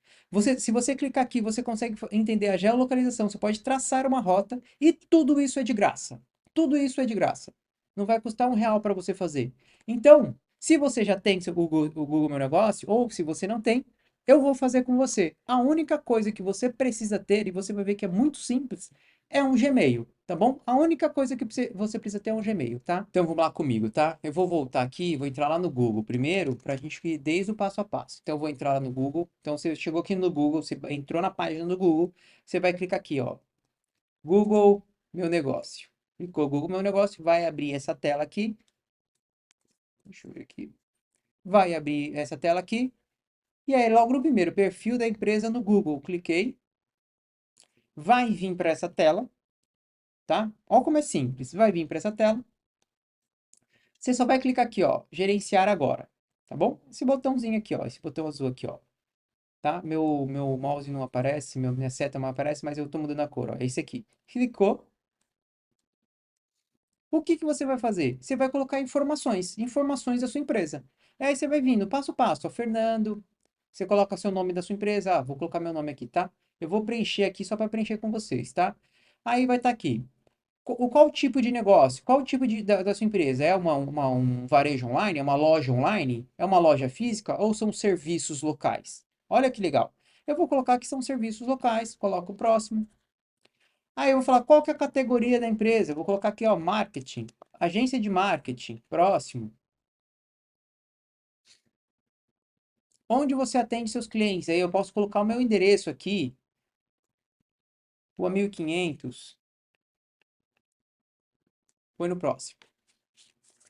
Se você clicar aqui, você consegue entender a geolocalização, você pode traçar uma rota e tudo isso é de graça. Tudo isso é de graça. Não vai custar R$ 1 para você fazer. Então, se você já tem o Google Meu Negócio, ou se você não tem, eu vou fazer com você. A única coisa que você precisa ter, e você vai ver que é muito simples, é um Gmail. tá bom? A única coisa que você precisa ter é um Gmail, tá? Então vamos lá comigo, tá? Eu vou voltar aqui, vou entrar lá no Google primeiro, pra gente ir desde o passo a passo. Então eu vou entrar lá no Google. Então você chegou aqui no Google, você entrou na página do Google, você vai clicar aqui, ó, Google Meu Negócio. Clicou Google Meu Negócio, vai abrir essa tela aqui. Deixa eu ver aqui. Vai abrir essa tela aqui. E aí, logo no primeiro, perfil da empresa no Google. Cliquei. Vai vir para essa tela, tá? Olha como é simples. Vai vir para essa tela. Você só vai clicar aqui, ó, gerenciar agora, tá bom? Esse botãozinho aqui, ó, esse botão azul aqui, ó, tá? Meu mouse não aparece, minha seta não aparece, mas eu tô mudando a cor, ó, é esse aqui. Clicou. O que que você vai fazer? Você vai colocar informações da sua empresa. Aí você vai vindo passo a passo, ó, Fernando, você coloca seu nome da sua empresa, vou colocar meu nome aqui, tá? Eu vou preencher aqui só para preencher com vocês, tá? Aí vai estar aqui. Qual tipo de negócio? Qual o tipo da sua empresa? É um varejo online? É uma loja online? É uma loja física? Ou são serviços locais? Olha que legal. Eu vou colocar que são serviços locais, coloco o próximo. Aí eu vou falar qual que é a categoria da empresa. Eu vou colocar aqui, ó, marketing. Agência de marketing. Próximo. Onde você atende seus clientes? Aí eu posso colocar o meu endereço aqui, Rua 1500. Põe no próximo.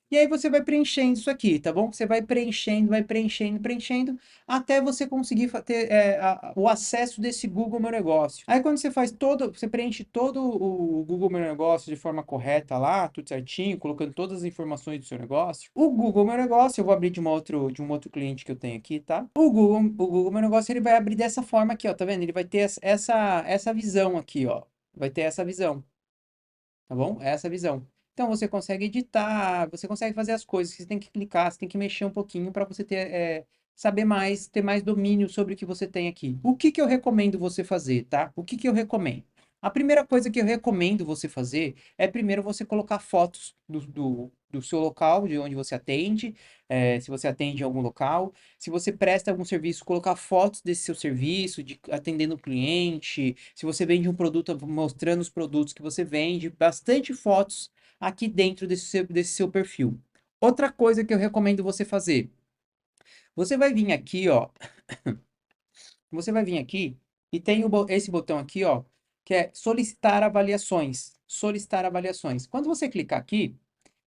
E aí você vai preenchendo isso aqui, tá bom? Você vai preenchendo, preenchendo, até você conseguir ter o acesso desse Google Meu Negócio. Aí quando você preenche todo o Google Meu Negócio de forma correta lá, tudo certinho, colocando todas as informações do seu negócio, o Google Meu Negócio, eu vou abrir de um outro cliente que eu tenho aqui, tá? O Google Meu Negócio, ele vai abrir dessa forma aqui, ó, tá vendo? Ele vai ter essa visão aqui, ó. Vai ter essa visão, tá bom? Essa visão. Então você consegue editar, você consegue fazer as coisas, você tem que clicar, você tem que mexer um pouquinho para você saber mais, ter mais domínio sobre o que você tem aqui. O que que eu recomendo você fazer, tá? O que que eu recomendo? A primeira coisa que eu recomendo você fazer é primeiro você colocar fotos do seu local, de onde você atende, se você atende em algum local, se você presta algum serviço, colocar fotos desse seu serviço, de atendendo o cliente, se você vende um produto, mostrando os produtos que você vende, bastante fotos aqui dentro desse seu perfil. Outra coisa que eu recomendo você fazer, você vai vir aqui, ó, você vai vir aqui e tem esse botão aqui, ó, que é solicitar avaliações. Solicitar avaliações. Quando você clicar aqui,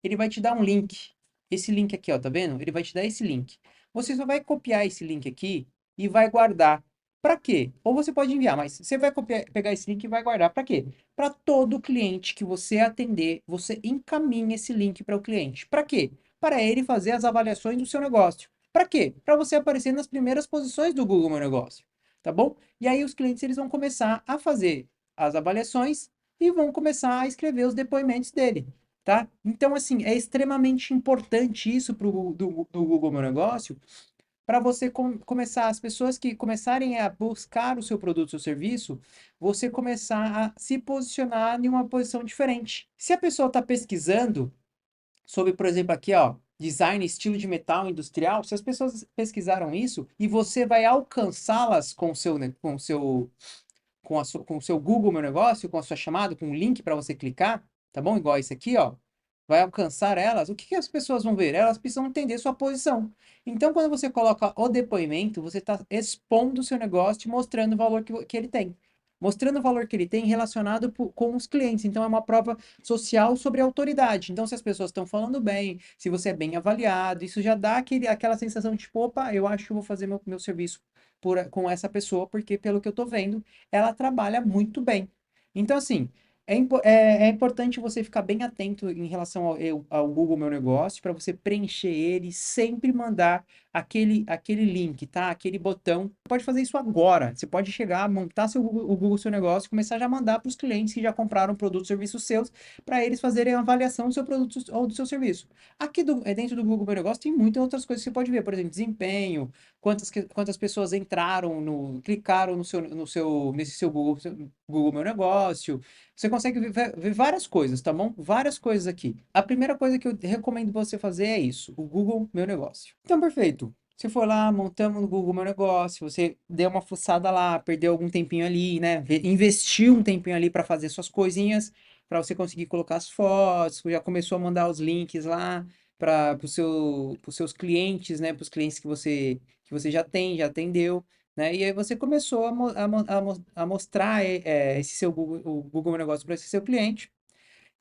ele vai te dar um link. Esse link aqui, ó, tá vendo? Ele vai te dar esse link. Você só vai copiar esse link aqui e vai guardar. Para quê? Ou você pode enviar, mas você vai pegar esse link e vai guardar. Para quê? Para todo cliente que você atender, você encaminha esse link para o cliente. Para quê? Para ele fazer as avaliações do seu negócio. Para quê? Para você aparecer nas primeiras posições do Google Meu Negócio. Tá bom? E aí os clientes eles vão começar a fazer as avaliações e vão começar a escrever os depoimentos dele, tá? Então, assim, é extremamente importante isso do Google Meu Negócio, para você começar, as pessoas que começarem a buscar o seu produto, o seu serviço, você começar a se posicionar em uma posição diferente. Se a pessoa está pesquisando sobre, por exemplo, aqui, ó, design estilo de metal industrial, se as pessoas pesquisaram isso e você vai alcançá-las com o seu, com o seu com o seu Google Meu Negócio, com a sua chamada, com um link para você clicar, tá bom? Igual esse aqui, ó. Vai alcançar elas. O que que as pessoas vão ver? Elas precisam entender sua posição. Então, quando você coloca o depoimento, você está expondo o seu negócio e mostrando o valor que ele tem. Mostrando o valor que ele tem relacionado com os clientes. Então, é uma prova social sobre a autoridade. Então, se as pessoas estão falando bem, se você é bem avaliado, isso já dá aquela sensação de, tipo, opa, eu acho que eu vou fazer meu serviço com essa pessoa, porque pelo que eu tô vendo, ela trabalha muito bem. Então, assim, é importante você ficar bem atento em relação ao Google Meu Negócio, para você preencher ele e sempre mandar aquele link, tá? Aquele botão. Você pode fazer isso agora. Você pode chegar, montar o Google Seu Negócio e começar já a mandar para os clientes que já compraram produtos, serviços seus, para eles fazerem a avaliação do seu produto ou do seu serviço. Aqui dentro do Google Meu Negócio tem muitas outras coisas que você pode ver, por exemplo, desempenho, quantas pessoas entraram clicaram nesse seu Google Meu Negócio. Você consegue ver várias coisas, tá bom? Várias coisas aqui. A primeira coisa que eu recomendo você fazer é isso, o Google Meu Negócio. Então, perfeito. Você foi lá, montamos no Google Meu Negócio, você deu uma fuçada lá, perdeu algum tempinho ali, né? Investiu um tempinho ali para fazer suas coisinhas, para você conseguir colocar as fotos, já começou a mandar os links lá para os seus clientes, né? Para os clientes que você já tem, já atendeu, né? E aí você começou a mostrar esse seu Google, o Google Meu Negócio para esse seu cliente.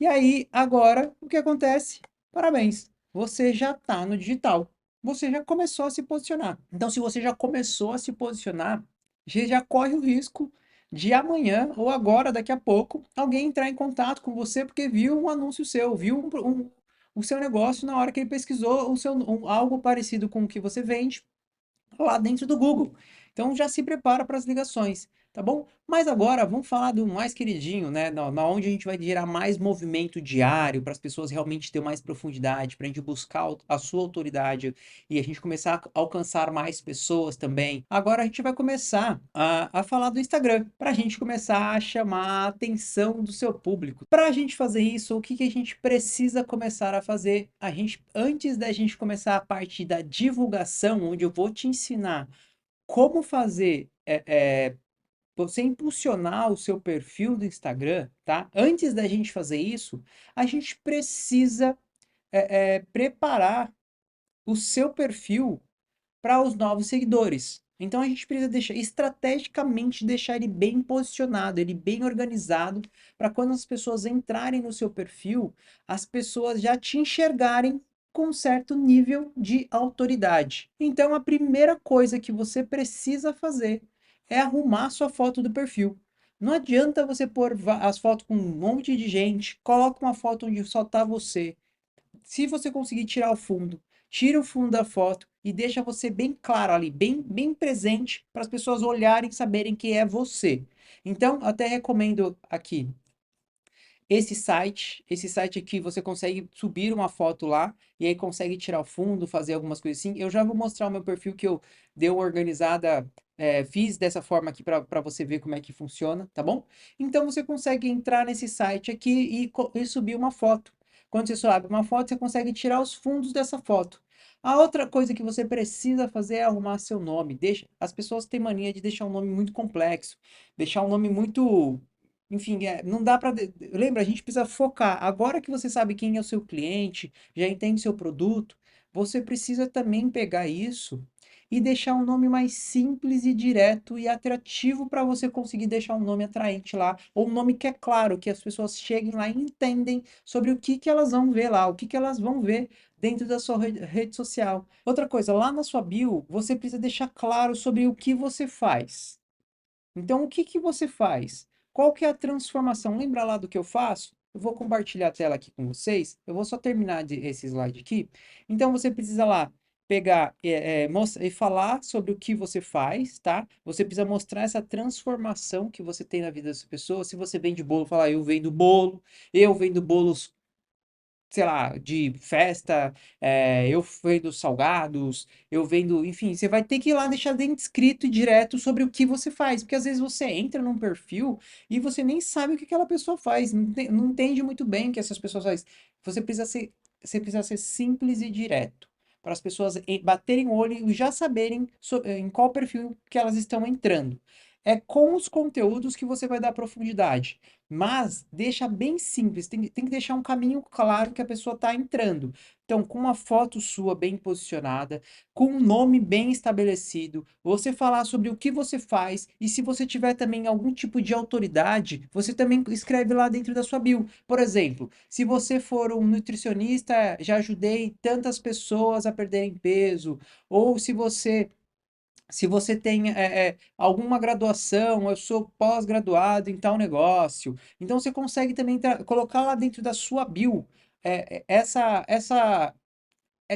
E aí, agora, o que acontece? Parabéns, você já está no digital. Você já começou a se posicionar. Então, se você já começou a se posicionar, você já corre o risco de amanhã ou agora, daqui a pouco, alguém entrar em contato com você porque viu um anúncio seu, viu o seu negócio na hora que ele pesquisou algo parecido com o que você vende lá dentro do Google. Então já se prepara para as ligações, tá bom? Mas agora vamos falar do mais queridinho, né? Na onde a gente vai gerar mais movimento diário para as pessoas realmente ter mais profundidade, para a gente buscar a sua autoridade e a gente começar a alcançar mais pessoas também. Agora a gente vai começar a falar do Instagram, para a gente começar a chamar a atenção do seu público. Para a gente fazer isso, o que que a gente precisa começar a fazer? A gente, antes da gente começar a parte da divulgação, onde eu vou te ensinar como fazer você impulsionar o seu perfil do Instagram, tá? Antes da gente fazer isso, a gente precisa preparar o seu perfil para os novos seguidores. Então a gente precisa deixar estrategicamente deixar ele bem posicionado, ele bem organizado, para quando as pessoas entrarem no seu perfil, as pessoas já te enxergarem com um certo nível de autoridade. Então a primeira coisa que você precisa fazer é arrumar sua foto do perfil. Não adianta você pôr as fotos com um monte de gente, coloca uma foto onde só tá você. Se você conseguir tirar o fundo, tira o fundo da foto e deixa você bem claro ali, bem presente, para as pessoas olharem e saberem que é você. Então, até recomendo aqui esse site aqui você consegue subir uma foto lá e aí consegue tirar o fundo, fazer algumas coisas assim. Eu já vou mostrar o meu perfil que eu dei uma organizada, fiz dessa forma aqui para você ver como é que funciona, tá bom? Então você consegue entrar nesse site aqui e subir uma foto. Quando você sobe uma foto, você consegue tirar os fundos dessa foto. A outra coisa que você precisa fazer é arrumar seu nome. As pessoas têm mania de deixar um nome muito complexo, deixar um nome muito, enfim, não dá para. Lembra, a gente precisa focar. Agora que você sabe quem é o seu cliente, já entende seu produto, você precisa também pegar isso e deixar um nome mais simples e direto e atrativo para você conseguir deixar um nome atraente lá, ou um nome que é claro, que as pessoas cheguem lá e entendem sobre o que que elas vão ver lá, o que que elas vão ver dentro da sua rede social. Outra coisa, lá na sua bio, você precisa deixar claro sobre o que você faz. Então, o que que você faz? Qual que é a transformação? Lembra lá do que eu faço? Eu vou compartilhar a tela aqui com vocês. Eu vou só terminar esse slide aqui. Então, você precisa lá pegar e falar sobre o que você faz, tá? Você precisa mostrar essa transformação que você tem na vida dessa pessoa. Se você vende bolo, falar, eu vendo bolo, eu vendo bolos, sei lá, de festa, eu vendo salgados, eu vendo, enfim, você vai ter que ir lá deixar bem escrito e direto sobre o que você faz, porque às vezes você entra num perfil e você nem sabe o que aquela pessoa faz, não entende muito bem o que essas pessoas fazem. Você precisa ser simples e direto, para as pessoas baterem o olho e já saberem em qual perfil que elas estão entrando. É com os conteúdos que você vai dar profundidade. Mas deixa bem simples, tem que deixar um caminho claro que a pessoa está entrando. Então, com uma foto sua bem posicionada, com um nome bem estabelecido, você falar sobre o que você faz e se você tiver também algum tipo de autoridade, você também escreve lá dentro da sua bio. Por exemplo, se você for um nutricionista, já ajudei tantas pessoas a perderem peso, ou se você tem alguma graduação, eu sou pós-graduado em tal negócio. Então você consegue também colocar lá dentro da sua bio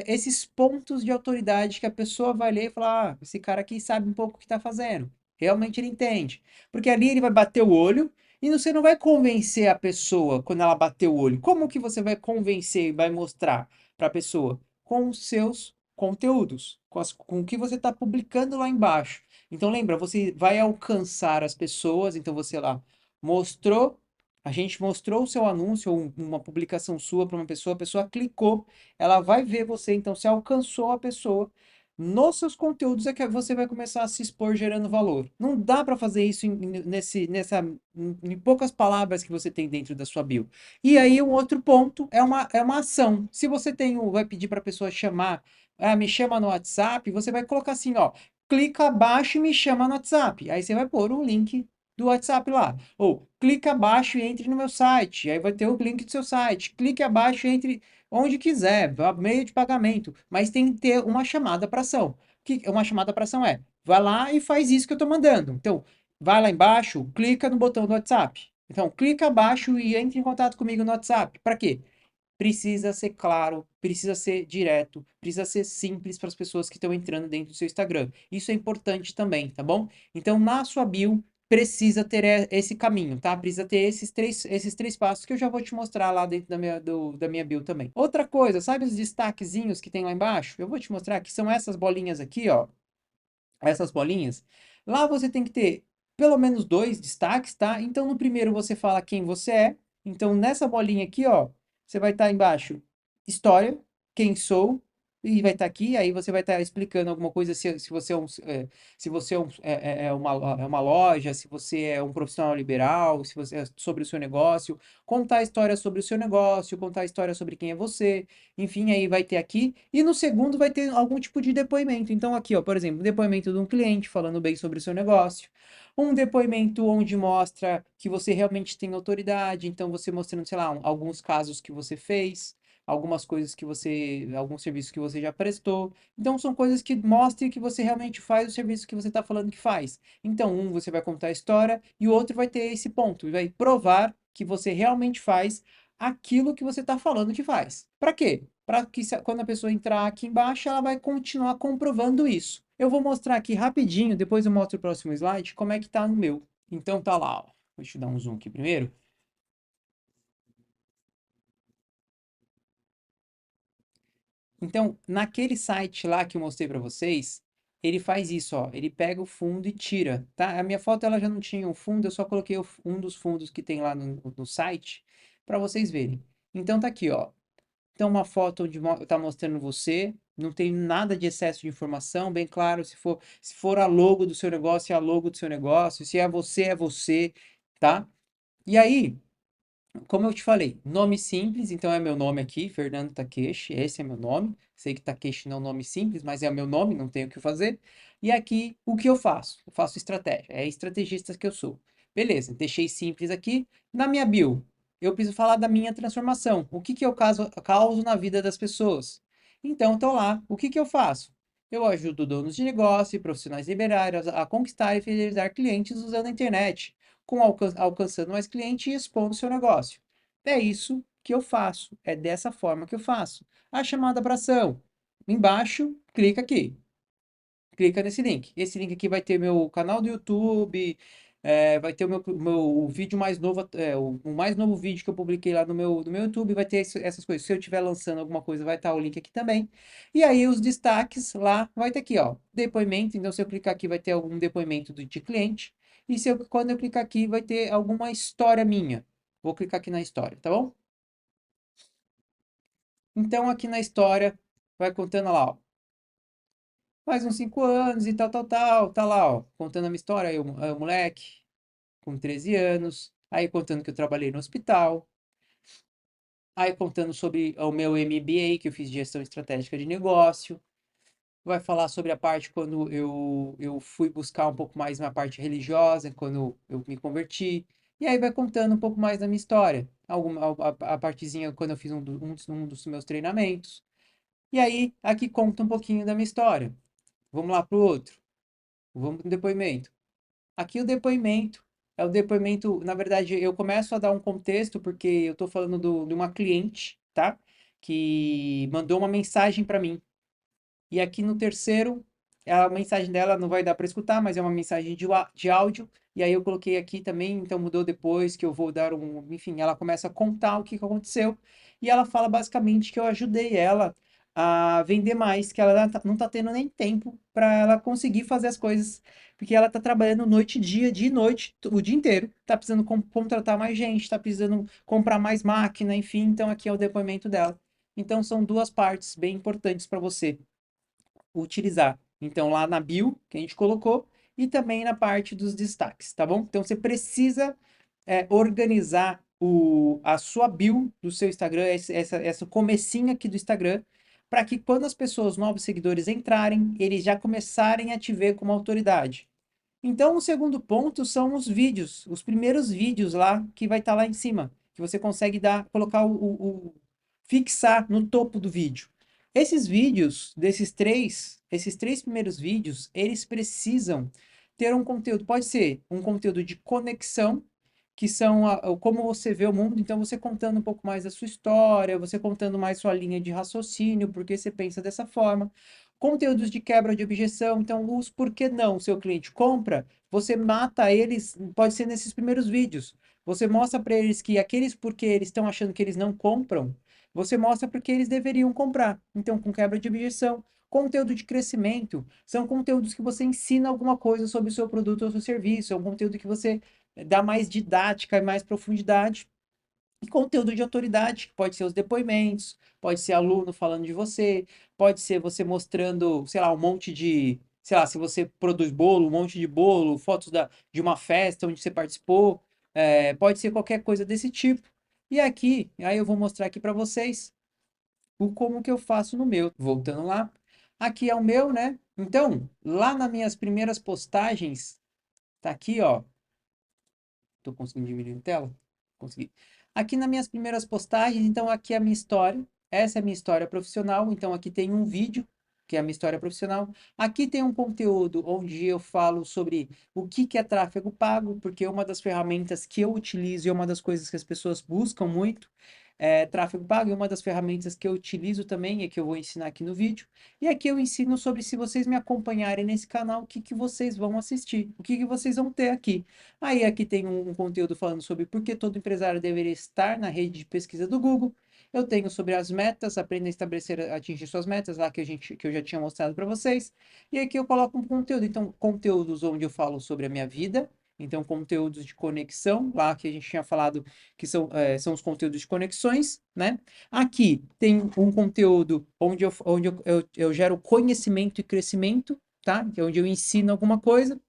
esses pontos de autoridade que a pessoa vai ler e falar: ah, esse cara aqui sabe um pouco o que está fazendo. Realmente ele entende. Porque ali ele vai bater o olho e você não vai convencer a pessoa quando ela bater o olho. Como que você vai convencer e vai mostrar para a pessoa? Com os seus conteúdos, com o que você está publicando lá embaixo. Então lembra, você vai alcançar as pessoas, então você lá mostrou, a gente mostrou o seu anúncio ou uma publicação sua para uma pessoa, a pessoa clicou, ela vai ver você, então você alcançou a pessoa, nos seus conteúdos é que você vai começar a se expor gerando valor. Não dá para fazer isso em poucas palavras que você tem dentro da sua bio. E aí, um outro ponto é uma ação. Se você vai pedir para a pessoa chamar, me chama no WhatsApp, você vai colocar assim, ó, clica abaixo e me chama no WhatsApp. Aí você vai pôr o link do WhatsApp lá. Ou clica abaixo e entre no meu site. Aí vai ter o link do seu site. Clique abaixo e entre onde quiser, meio de pagamento, mas tem que ter uma chamada para ação. Uma chamada para ação vai lá e faz isso que eu estou mandando. Então, vai lá embaixo, clica no botão do WhatsApp. Então, clica abaixo e entre em contato comigo no WhatsApp. Para quê? Precisa ser claro, precisa ser direto, precisa ser simples para as pessoas que estão entrando dentro do seu Instagram. Isso é importante também, tá bom? Então, na sua bio, precisa ter esse caminho, tá? Precisa ter esses três passos que eu já vou te mostrar lá dentro da minha bio também. Outra coisa, sabe os destaquezinhos que tem lá embaixo? Eu vou te mostrar que são essas bolinhas aqui, ó. Essas bolinhas. Lá você tem que ter pelo menos dois destaques, tá? Então, no primeiro você fala quem você é. Então, nessa bolinha aqui, ó, você vai estar embaixo, história, quem sou, e vai estar aqui. Aí você vai estar explicando alguma coisa, se você se você é uma loja, se você é um profissional liberal, se você é sobre o seu negócio, contar a história sobre o seu negócio, contar a história sobre quem é você. Enfim, aí vai ter aqui. E no segundo vai ter algum tipo de depoimento. Então, aqui, ó, por exemplo, depoimento de um cliente falando bem sobre o seu negócio. Um depoimento onde mostra que você realmente tem autoridade. Então, você mostrando, sei lá, alguns casos que você fez, algumas coisas que você, alguns serviços que você já prestou. Então, são coisas que mostrem que você realmente faz o serviço que você está falando que faz. Então, um você vai contar a história e o outro vai ter esse ponto, vai provar que você realmente faz aquilo que você está falando que faz. Para quê? Para que quando a pessoa entrar aqui embaixo, ela vai continuar comprovando isso. Eu vou mostrar aqui rapidinho, depois eu mostro o próximo slide, como é que tá no meu. Então tá lá, ó. Deixa eu dar um zoom aqui primeiro. Então, naquele site lá que eu mostrei para vocês, ele faz isso, ó. Ele pega o fundo e tira, tá? A minha foto ela já não tinha um fundo, eu só coloquei um dos fundos que tem lá no site para vocês verem. Então tá aqui, ó. Então, uma foto onde está mostrando você, não tem nada de excesso de informação, bem claro. Se for a logo do seu negócio, é a logo do seu negócio. Se é você, tá? E aí, como eu te falei, nome simples, então é meu nome aqui, Fernando Takeshi, esse é meu nome. Sei que Takeshi não é um nome simples, mas é meu nome, não tenho o que fazer. E aqui, o que eu faço? Eu faço estratégia, é estrategista que eu sou. Beleza, deixei simples aqui. Na minha bio, eu preciso falar da minha transformação. O que que eu causo na vida das pessoas? Então, estou lá. O que que eu faço? Eu ajudo donos de negócio e profissionais liberais a conquistar e fidelizar clientes usando a internet alcançando mais cliente e expondo o seu negócio. É isso que eu faço, é dessa forma que eu faço. A chamada para ação. Embaixo, clica aqui, clica nesse link. Esse link aqui vai ter meu canal do YouTube, vai ter o vídeo mais novo, o mais novo vídeo que eu publiquei lá no meu YouTube, vai ter essas coisas. Se eu estiver lançando alguma coisa, vai estar o link aqui também. E aí os destaques lá, vai ter aqui, ó, depoimento. Então, se eu clicar aqui, vai ter algum depoimento de cliente. E quando eu clicar aqui, vai ter alguma história minha. Vou clicar aqui na história, tá bom? Então, aqui na história, vai contando lá, ó. Faz uns 5 anos e tal, tá lá, ó, contando a minha história, eu moleque, com 13 anos, aí contando que eu trabalhei no hospital, aí contando sobre o meu MBA, que eu fiz gestão estratégica de negócio, vai falar sobre a parte quando eu fui buscar um pouco mais na parte religiosa, quando eu me converti, e aí vai contando um pouco mais da minha história, a partezinha quando eu fiz um dos meus treinamentos, e aí aqui conta um pouquinho da minha história. Vamos lá pro outro, vamos pro depoimento. Aqui o depoimento é o depoimento, na verdade, eu começo a dar um contexto porque eu estou falando de uma cliente, tá? Que mandou uma mensagem para mim. E aqui no terceiro, a mensagem dela não vai dar para escutar, mas é uma mensagem de áudio. E aí eu coloquei aqui também, então mudou depois que eu vou dar um, enfim, ela começa a contar o que que aconteceu e ela fala basicamente que eu ajudei ela a vender mais, que ela não tá tendo nem tempo para ela conseguir fazer as coisas, porque ela tá trabalhando noite e dia e noite, o dia inteiro, tá precisando contratar mais gente, tá precisando comprar mais máquina, enfim, então aqui é o depoimento dela. Então são duas partes bem importantes para você. utilizar. Então, lá na bio, que a gente colocou, e também na parte dos destaques, tá bom? Então, você precisa organizar a sua bio do seu Instagram, essa comecinho aqui do Instagram, para que quando as pessoas, novos seguidores entrarem, eles já começarem a te ver como autoridade. Então, o segundo ponto são os vídeos, os primeiros vídeos lá que vai estar lá em cima, que você consegue colocar fixar no topo do vídeo. Esses vídeos, esses três primeiros vídeos, eles precisam ter um conteúdo, pode ser um conteúdo de conexão, que são como você vê o mundo, então você contando um pouco mais da sua história, você contando mais sua linha de raciocínio, porque você pensa dessa forma. Conteúdos de quebra de objeção, então os por que não o seu cliente compra, você mata eles, pode ser nesses primeiros vídeos. Você mostra para eles que aqueles porque eles estão achando que eles não compram, você mostra porque eles deveriam comprar. Então, com quebra de objeção. Conteúdo de crescimento são conteúdos que você ensina alguma coisa sobre o seu produto ou seu serviço, é um conteúdo que você dá mais didática e mais profundidade. E conteúdo de autoridade, que pode ser os depoimentos, pode ser aluno falando de você, pode ser você mostrando, sei lá, um monte de, sei lá, se você produz bolo, um monte de bolo, fotos de uma festa onde você participou, pode ser qualquer coisa desse tipo. E aqui, aí eu vou mostrar aqui para vocês o como que eu faço no meu. Voltando lá, aqui é o meu, né? Então, lá nas minhas primeiras postagens, tá aqui, ó. Tô conseguindo diminuir a tela? Consegui. Aqui nas minhas primeiras postagens, então aqui é a minha história. Essa é a minha história profissional. Então aqui tem um vídeo, que é a minha história profissional. Aqui tem um conteúdo onde eu falo sobre o que que é tráfego pago, porque é uma das ferramentas que eu utilizo e é uma das coisas que as pessoas buscam muito. É tráfego pago e uma das ferramentas que eu utilizo também, e que eu vou ensinar aqui no vídeo. E aqui eu ensino sobre, se vocês me acompanharem nesse canal, o que que vocês vão assistir, o que que vocês vão ter aqui. Aí aqui tem um conteúdo falando sobre por que todo empresário deveria estar na rede de pesquisa do Google. Eu tenho sobre as metas, aprenda a estabelecer, atingir suas metas, lá que eu já tinha mostrado para vocês. E aqui eu coloco um conteúdo, então conteúdos onde eu falo sobre a minha vida, então conteúdos de conexão, lá que a gente tinha falado que são os conteúdos de conexões, né? Aqui tem um conteúdo onde eu gero conhecimento e crescimento, tá? Que é onde eu ensino alguma coisa.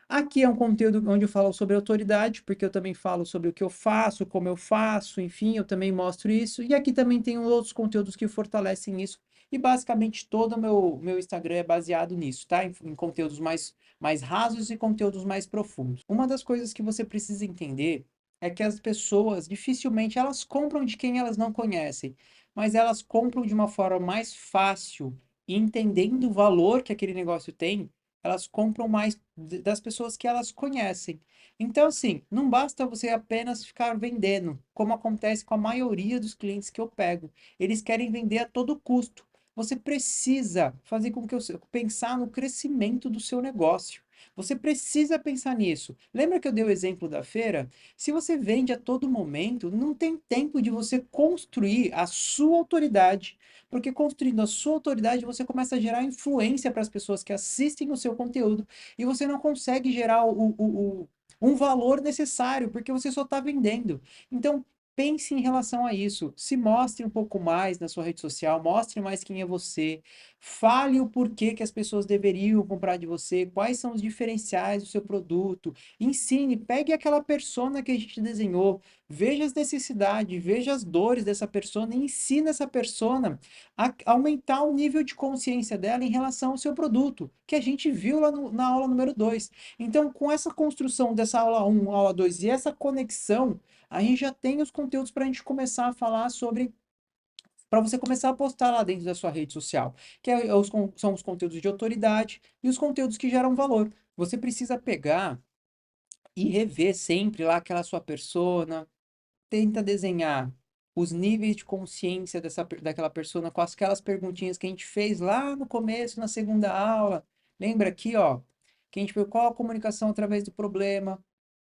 Aqui é um conteúdo onde eu falo sobre autoridade, porque eu também falo sobre o que eu faço, como eu faço, enfim, eu também mostro isso. E aqui também tem outros conteúdos que fortalecem isso. E basicamente todo o meu Instagram é baseado nisso, tá? Em conteúdos mais rasos e conteúdos mais profundos. Uma das coisas que você precisa entender é que as pessoas dificilmente elas compram de quem elas não conhecem, mas elas compram de uma forma mais fácil, entendendo o valor que aquele negócio tem, elas compram mais das pessoas que elas conhecem. Então, assim, não basta você apenas ficar vendendo, como acontece com a maioria dos clientes que eu pego. Eles querem vender a todo custo. Você precisa fazer com que pensar no crescimento do seu negócio. Você precisa pensar nisso. Lembra que eu dei o exemplo da feira? Se você vende a todo momento, não tem tempo de você construir a sua autoridade, porque construindo a sua autoridade, você começa a gerar influência para as pessoas que assistem o seu conteúdo e você não consegue gerar um valor necessário, porque você só está vendendo. Então, pense em relação a isso. Se mostre um pouco mais na sua rede social, mostre mais quem é você, fale o porquê que as pessoas deveriam comprar de você, quais são os diferenciais do seu produto, ensine, pegue aquela persona que a gente desenhou, veja as necessidades, veja as dores dessa persona e ensine essa persona a aumentar o nível de consciência dela em relação ao seu produto, que a gente viu lá na aula número 2. Então, com essa construção dessa aula um, aula 2 e essa conexão, a gente já tem os conteúdos para a gente começar a falar sobre, para você começar a postar lá dentro da sua rede social, que são os conteúdos de autoridade e os conteúdos que geram valor. Você precisa pegar e rever sempre lá aquela sua persona, tenta desenhar os níveis de consciência daquela persona com aquelas perguntinhas que a gente fez lá no começo, na segunda aula. Lembra aqui, ó, que a gente viu qual a comunicação através do problema,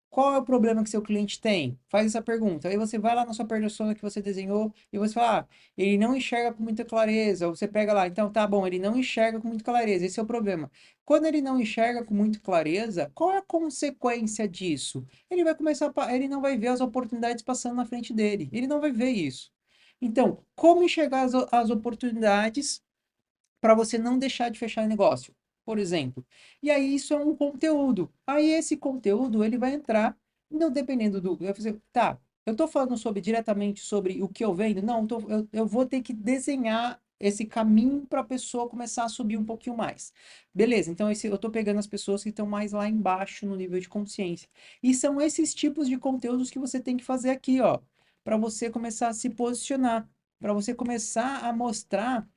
qual é o problema que seu cliente tem? Faz essa pergunta. Aí você vai lá na sua persona que você desenhou e você fala, ele não enxerga com muita clareza. Ou você pega lá, então tá bom, ele não enxerga com muita clareza. Esse é o problema. Quando ele não enxerga com muita clareza, qual é a consequência disso? Ele vai começar, ele não vai ver as oportunidades passando na frente dele. Ele não vai ver isso. Então, como enxergar as oportunidades para você não deixar de fechar negócio, por exemplo. E aí isso é um conteúdo. Aí esse conteúdo ele vai entrar, não dependendo do, vai fazer, tá, eu estou falando sobre diretamente sobre o que eu vendo, não, eu vou ter que desenhar esse caminho para a pessoa começar a subir um pouquinho mais. Beleza, então eu estou pegando as pessoas que estão mais lá embaixo no nível de consciência. E são esses tipos de conteúdos que você tem que fazer aqui, ó, para você começar a se posicionar, para você começar a mostrar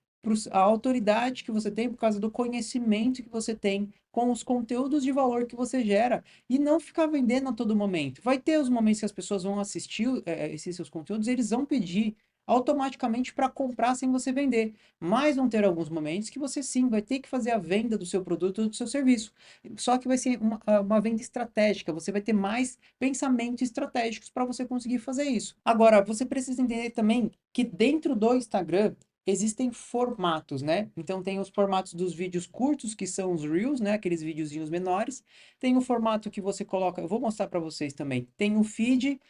a autoridade que você tem por causa do conhecimento que você tem com os conteúdos de valor que você gera e não ficar vendendo a todo momento. Vai ter os momentos que as pessoas vão assistir esses seus conteúdos, eles vão pedir automaticamente para comprar sem você vender. Mas vão ter alguns momentos que você sim vai ter que fazer a venda do seu produto ou do seu serviço. Só que vai ser uma venda estratégica, você vai ter mais pensamentos estratégicos para você conseguir fazer isso. Agora, você precisa entender também que dentro do Instagram existem formatos, né? Então tem os formatos dos vídeos curtos, que são os Reels, né? Aqueles videozinhos menores. Tem o formato que você coloca, eu vou mostrar para vocês também. Tem o feed,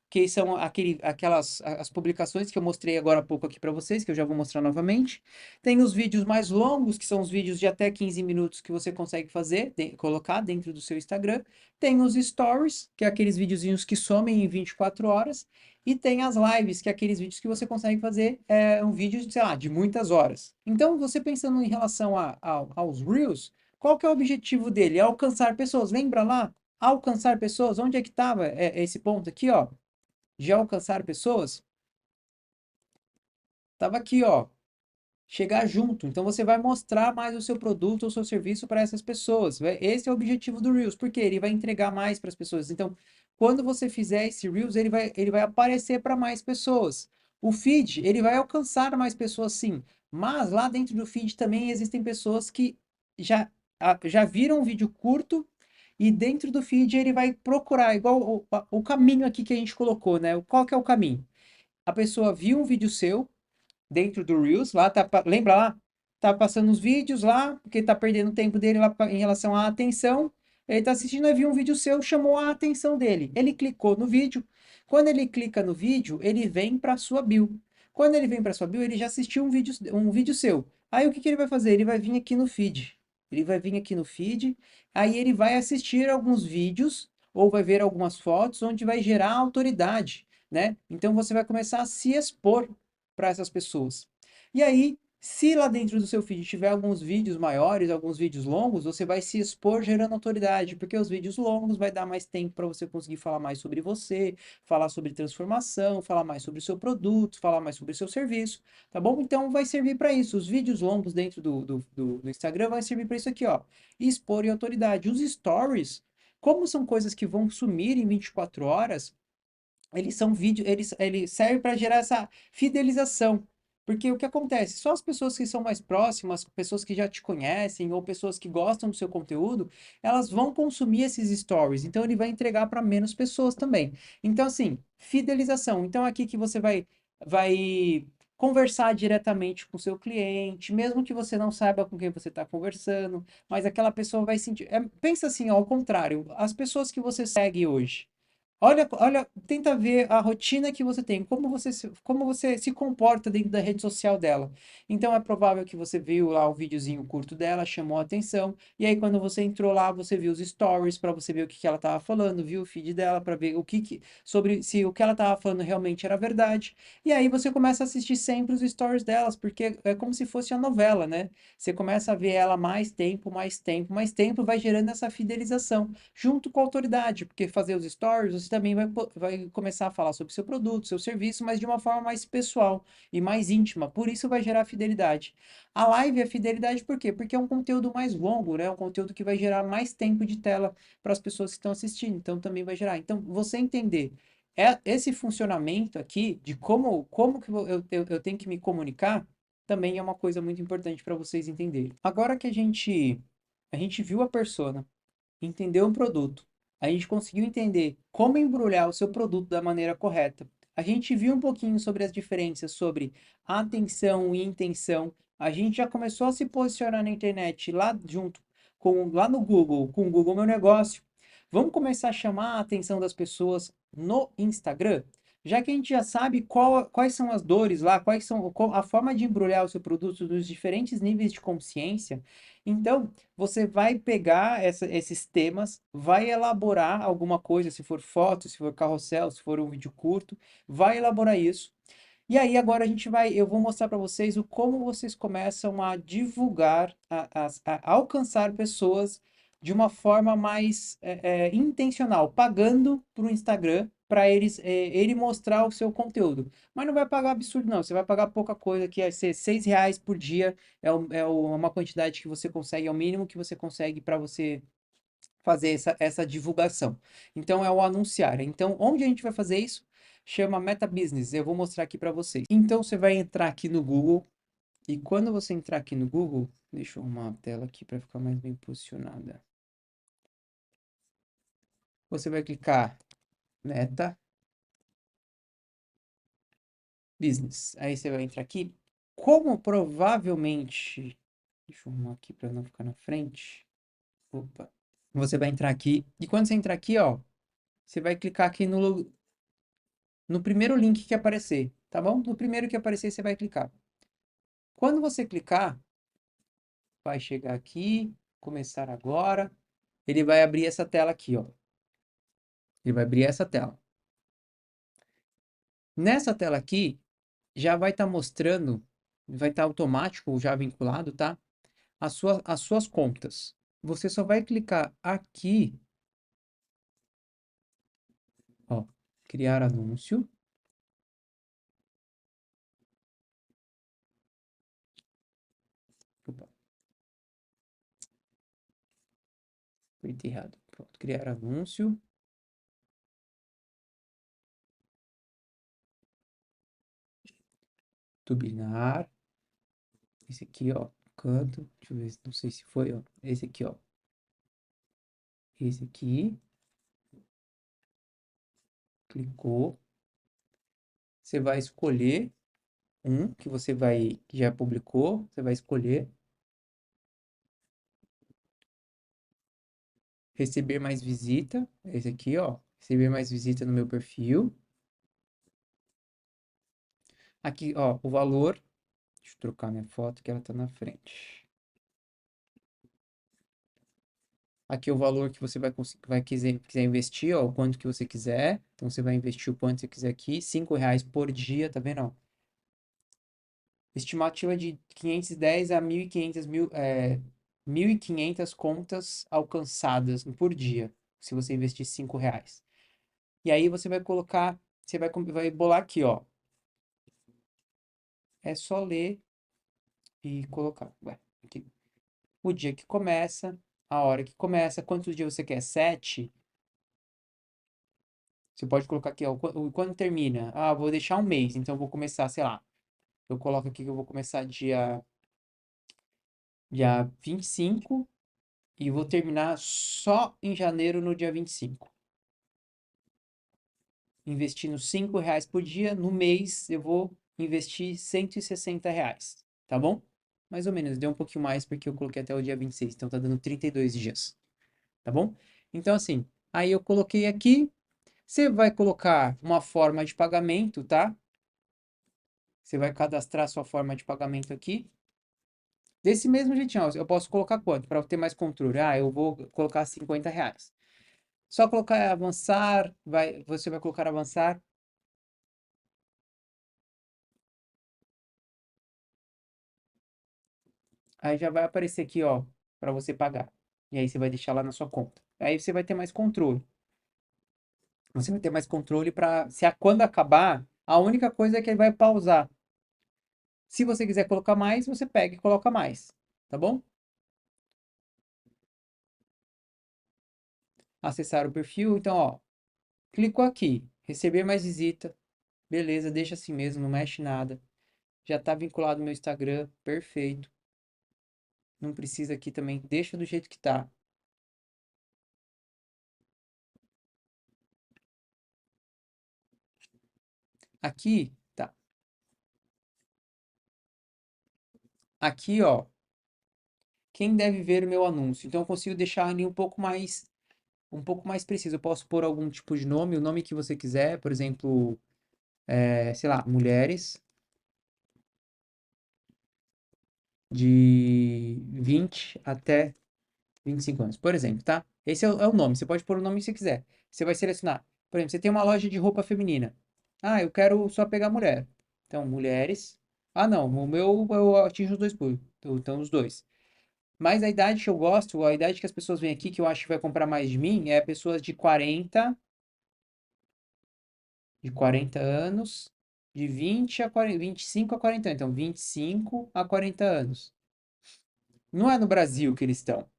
que são aquelas as publicações que eu mostrei agora há pouco aqui para vocês, que eu já vou mostrar novamente. Tem os vídeos mais longos, que são os vídeos de até 15 minutos que você consegue fazer, colocar dentro do seu Instagram. Tem os stories, que é aqueles videozinhos que somem em 24 horas. E tem as lives, que é aqueles vídeos que você consegue fazer um vídeo, sei lá, de muitas horas. Então, você pensando em relação aos Reels, qual que é o objetivo dele? É alcançar pessoas. Lembra lá? Alcançar pessoas. Onde é que estava esse ponto aqui, ó? De alcançar pessoas, estava aqui, ó, chegar junto. Então você vai mostrar mais o seu produto ou seu serviço para essas pessoas. Esse é o objetivo do Reels, porque ele vai entregar mais para as pessoas. Então, quando você fizer esse Reels, ele vai aparecer para mais pessoas. O feed, ele vai alcançar mais pessoas, sim. Mas lá dentro do feed também existem pessoas que já, já viram um vídeo curto e dentro do feed ele vai procurar, igual o caminho aqui que a gente colocou, né? Qual que é o caminho? A pessoa viu um vídeo seu dentro do Reels, lá tá, lembra lá? Tá passando os vídeos lá, porque tá perdendo tempo dele lá em relação à atenção. Ele tá assistindo e viu um vídeo seu, chamou a atenção dele. Ele clicou no vídeo. Quando ele clica no vídeo, ele vem para sua bio. Quando ele vem para sua bio, ele já assistiu um vídeo seu. Aí o que que ele vai fazer? Ele vai vir aqui no feed. Ele vai vir aqui no feed, aí ele vai assistir alguns vídeos ou vai ver algumas fotos onde vai gerar autoridade, né? Então você vai começar a se expor para essas pessoas. E aí, se lá dentro do seu feed tiver alguns vídeos maiores, alguns vídeos longos, você vai se expor gerando autoridade, porque os vídeos longos vai dar mais tempo para você conseguir falar mais sobre você, falar sobre transformação, falar mais sobre o seu produto, falar mais sobre o seu serviço, tá bom? Então vai servir para isso. Os vídeos longos dentro do Instagram vai servir para isso aqui, ó. Expor e autoridade. Os stories, como são coisas que vão sumir em 24 horas, eles são vídeos, ele serve para gerar essa fidelização. Porque o que acontece? Só as pessoas que são mais próximas, pessoas que já te conhecem ou pessoas que gostam do seu conteúdo, elas vão consumir esses stories. Então ele vai entregar para menos pessoas também. Então assim, fidelização. Então aqui que você vai conversar diretamente com o seu cliente, mesmo que você não saiba com quem você está conversando, mas aquela pessoa vai sentir. Pensa assim, ó, ao contrário, as pessoas que você segue hoje. Olha, tenta ver a rotina que você tem, como você se comporta dentro da rede social dela. Então é provável que você viu lá o videozinho curto dela, chamou a atenção, e aí quando você entrou lá, você viu os stories para você ver o que que ela estava falando, viu o feed dela para ver sobre se o que ela estava falando realmente era verdade. E aí você começa a assistir sempre os stories delas, porque é como se fosse a novela, né? Você começa a ver ela mais tempo, mais tempo, mais tempo, vai gerando essa fidelização junto com a autoridade, porque fazer os stories, você também vai começar a falar sobre seu produto, seu serviço, mas de uma forma mais pessoal e mais íntima. Por isso vai gerar fidelidade. A live é fidelidade por quê? Porque é um conteúdo mais longo, né? É um conteúdo que vai gerar mais tempo de tela para as pessoas que estão assistindo. Então também vai gerar. Então, você entender esse funcionamento aqui de como que eu tenho que me comunicar, também é uma coisa muito importante para vocês entenderem. Agora que a gente viu a persona, entender um produto, a gente conseguiu entender como embrulhar o seu produto da maneira correta. A gente viu um pouquinho sobre as diferenças sobre atenção e intenção. A gente já começou a se posicionar na internet lá junto lá no Google, com o Google Meu Negócio. Vamos começar a chamar a atenção das pessoas no Instagram? Já que a gente já sabe quais são as dores lá, a forma de embrulhar o seu produto nos diferentes níveis de consciência, então você vai pegar esses temas, vai elaborar alguma coisa, se for foto, se for carrossel, se for um vídeo curto, vai elaborar isso. E aí agora eu vou mostrar para vocês o como vocês começam a divulgar, a alcançar pessoas de uma forma mais intencional, pagando para o Instagram para ele mostrar o seu conteúdo. Mas não vai pagar absurdo, não. Você vai pagar pouca coisa, que é ser R$ 6 por dia, uma quantidade que você consegue, é o mínimo que você consegue para você fazer essa divulgação. Então é o anunciar. Então, onde a gente vai fazer isso? Chama Meta Business. Eu vou mostrar aqui para vocês. Então, você vai entrar aqui no Google e quando você entrar aqui no Google, deixa eu arrumar a tela aqui para ficar mais bem posicionada. Você vai clicar Meta Business. Aí você vai entrar aqui. Como provavelmente, deixa eu arrumar aqui para não ficar na frente. Opa. Você vai entrar aqui e quando você entrar aqui, ó, você vai clicar aqui no primeiro link que aparecer, tá bom? No primeiro que aparecer, você vai clicar. Quando você clicar, vai chegar aqui, começar agora. Ele vai abrir essa tela aqui, ó. Ele vai abrir essa tela. Nessa tela aqui, já vai estar mostrando, vai estar automático, já vinculado, tá? As suas contas. Você só vai clicar aqui, ó, criar anúncio. Opa, apertei errado. Pronto, criar anúncio. Turbinar. Esse aqui, ó, canto. Deixa eu ver, não sei se foi, ó. Esse aqui, ó. Esse aqui. Clicou. Você vai escolher um que já publicou. Você vai escolher. Receber mais visita. Esse aqui, ó. Receber mais visita no meu perfil. Aqui, ó, o valor. Deixa eu trocar minha foto que ela tá na frente. Aqui é o valor que você quiser investir, ó, o quanto que você quiser. Então você vai investir o quanto você quiser aqui. R$ 5 por dia, tá vendo? Ó? Estimativa de 510 a 1.500 contas alcançadas por dia, se você investir R$ 5. E aí você vai colocar, vai bolar aqui, ó. É só ler e colocar. Ué, aqui. O dia que começa, a hora que começa, quantos dias você quer? 7? Você pode colocar aqui, ó, quando termina. Ah, vou deixar um mês, então eu vou começar, sei lá. Eu coloco aqui que eu vou começar dia 25 e vou terminar só em janeiro no dia 25. Investindo R$ 5 por dia, no mês eu vou investir R$ 160, tá bom? Mais ou menos, deu um pouquinho mais porque eu coloquei até o dia 26, então tá dando 32 dias, tá bom? Então assim, aí eu coloquei aqui, você vai colocar uma forma de pagamento, tá? Você vai cadastrar sua forma de pagamento aqui. Desse mesmo jeitinho, ó, eu posso colocar quanto? Para ter mais controle. Ah, eu vou colocar R$ 50. Só colocar avançar, você vai colocar avançar. Aí já vai aparecer aqui, ó, para você pagar. E aí você vai deixar lá na sua conta. Aí você vai ter mais controle. Você vai ter mais controle para quando acabar, a única coisa é que ele vai pausar. Se você quiser colocar mais, você pega e coloca mais, tá bom? Acessar o perfil, então, ó, clicou aqui, receber mais visita. Beleza, deixa assim mesmo, não mexe nada. Já tá vinculado no meu Instagram, perfeito. Não precisa aqui também, deixa do jeito que tá. Aqui, tá. Aqui, ó, quem deve ver o meu anúncio. Então eu consigo deixar ali um pouco mais preciso. Eu posso pôr algum tipo de nome, o nome que você quiser, por exemplo, sei lá, mulheres de 20 até 25 anos, por exemplo, tá? Esse é o nome, você pode pôr o nome que você quiser. Você vai selecionar, por exemplo, você tem uma loja de roupa feminina. Ah, eu quero só pegar mulher. Então, mulheres. Ah, não, o meu eu atinjo os dois públicos. Então, os dois. Mas a idade que eu gosto, a idade que as pessoas vêm aqui, que eu acho que vai comprar mais de mim, é pessoas de 40 anos, de 20 a 40, 25 a 40 anos. Então, 25 a 40 anos. Não é no Brasil que eles estão.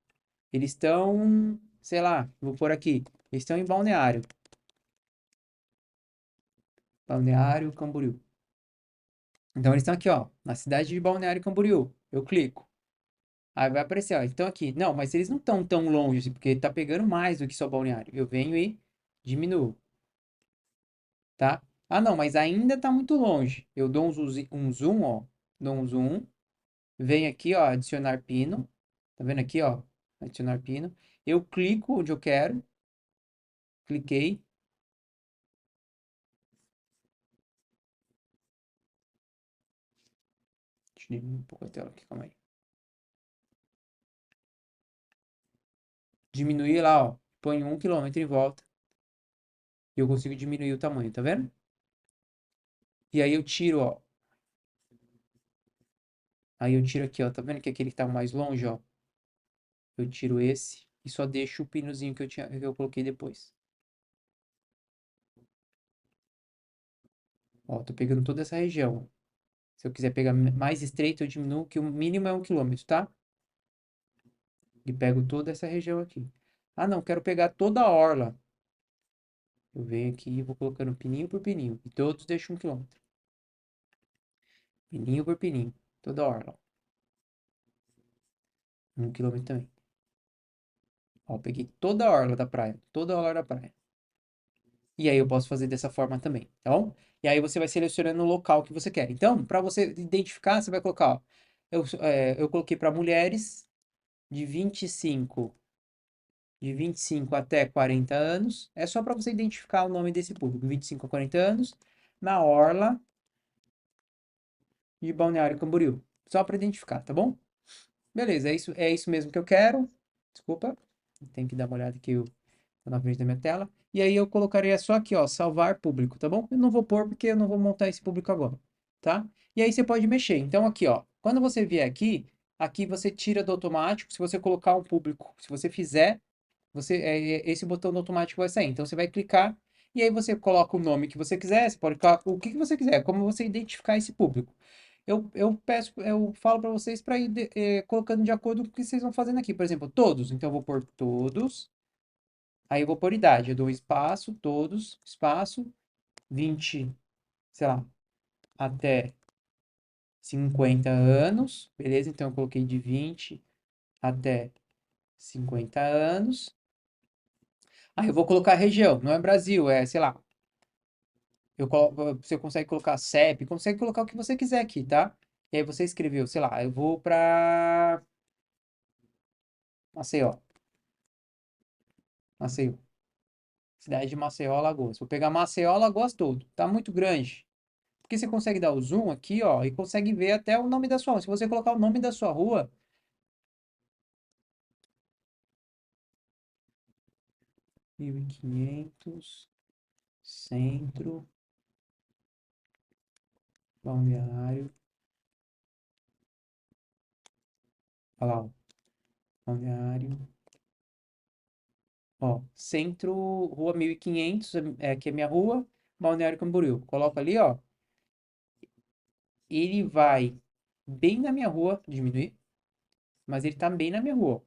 Eles estão, sei lá, vou pôr aqui. Eles estão em Balneário. Balneário Camboriú. Então, eles estão aqui, ó, na cidade de Balneário Camboriú. Eu clico. Aí vai aparecer, ó. Então aqui, não, mas eles não estão tão longe, assim, porque tá pegando mais do que só Balneário. Eu venho e diminuo, tá? Ah, não, mas ainda tá muito longe. Eu dou um zoom, ó. Dou um zoom. Venho aqui, ó, adicionar pino. Tá vendo aqui, ó? Adicionar pino. Eu clico onde eu quero. Cliquei. Deixa eu diminuir um pouco a tela aqui, calma aí. Diminuir lá, ó. Põe 1 km em volta. E eu consigo diminuir o tamanho, tá vendo? E aí eu tiro, ó. Aí eu tiro aqui, ó. Tá vendo que aquele que tá mais longe, ó? Eu tiro esse e só deixo o pinozinho que eu coloquei depois. Ó, tô pegando toda essa região. Se eu quiser pegar mais estreito, eu diminuo, que o mínimo é 1 km, tá? E pego toda essa região aqui. Ah, não, quero pegar toda a orla. Eu venho aqui e vou colocando pininho por pininho. E todos deixo 1 km. Pininho por pininho. Toda a orla. 1 km também. Ó, peguei toda a orla da praia. Toda a orla da praia. E aí eu posso fazer dessa forma também, tá bom? E aí você vai selecionando o local que você quer. Então, para você identificar, você vai colocar, ó, eu coloquei para mulheres de 25, de 25 até 40 anos. É só para você identificar o nome desse público, 25 a 40 anos, na orla de Balneário Camboriú. Só para identificar, tá bom? Beleza, é isso mesmo que eu quero. Desculpa, tem que dar uma olhada aqui na frente da minha tela. E aí eu colocaria só aqui, ó, salvar público, tá bom? Eu não vou pôr porque eu não vou montar esse público agora, tá? E aí você pode mexer. Então aqui, ó, quando você vier aqui você tira do automático. Se você colocar um público, se você fizer, esse botão do automático vai sair. Então você vai clicar e aí você coloca o nome que você quiser. Você pode colocar o que você quiser, como você identificar esse público. Eu falo para vocês para ir colocando de acordo com o que vocês vão fazendo aqui. Por exemplo, todos. Então eu vou pôr todos. Aí eu vou por idade, eu dou espaço, todos, espaço, 20, sei lá, até 50 anos, beleza? Então eu coloquei de 20 até 50 anos. Aí eu vou colocar região, não é Brasil, é, sei lá, você consegue colocar CEP, consegue colocar o que você quiser aqui, tá? E aí você escreveu, sei lá, eu vou pra Maceió, Maceió, cidade de Maceió, Alagoas. Vou pegar Maceió, Alagoas todo, tá muito grande. Porque você consegue dar o zoom aqui, ó, e consegue ver até o nome da sua rua. Se você colocar o nome da sua rua, 1500, centro, balneário, olha lá, ó, balneário, ó, centro, rua 1500, aqui é minha rua, Balneário Camboriú. Coloca ali, ó, ele vai bem na minha rua, diminuir, mas ele tá bem na minha rua.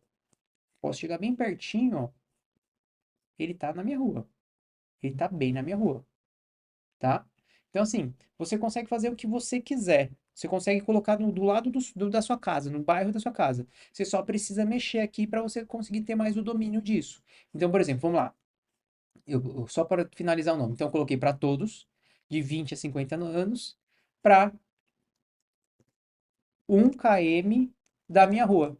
Posso chegar bem pertinho, ó, ele tá na minha rua. Ele tá bem na minha rua. Tá? Então, assim, você consegue fazer o que você quiser. Você consegue colocar do lado da sua casa, no bairro da sua casa. Você só precisa mexer aqui para você conseguir ter mais o domínio disso. Então, por exemplo, vamos lá. Só para finalizar o nome. Então, eu coloquei para todos, de 20 a 50 anos, para 1 km da minha rua.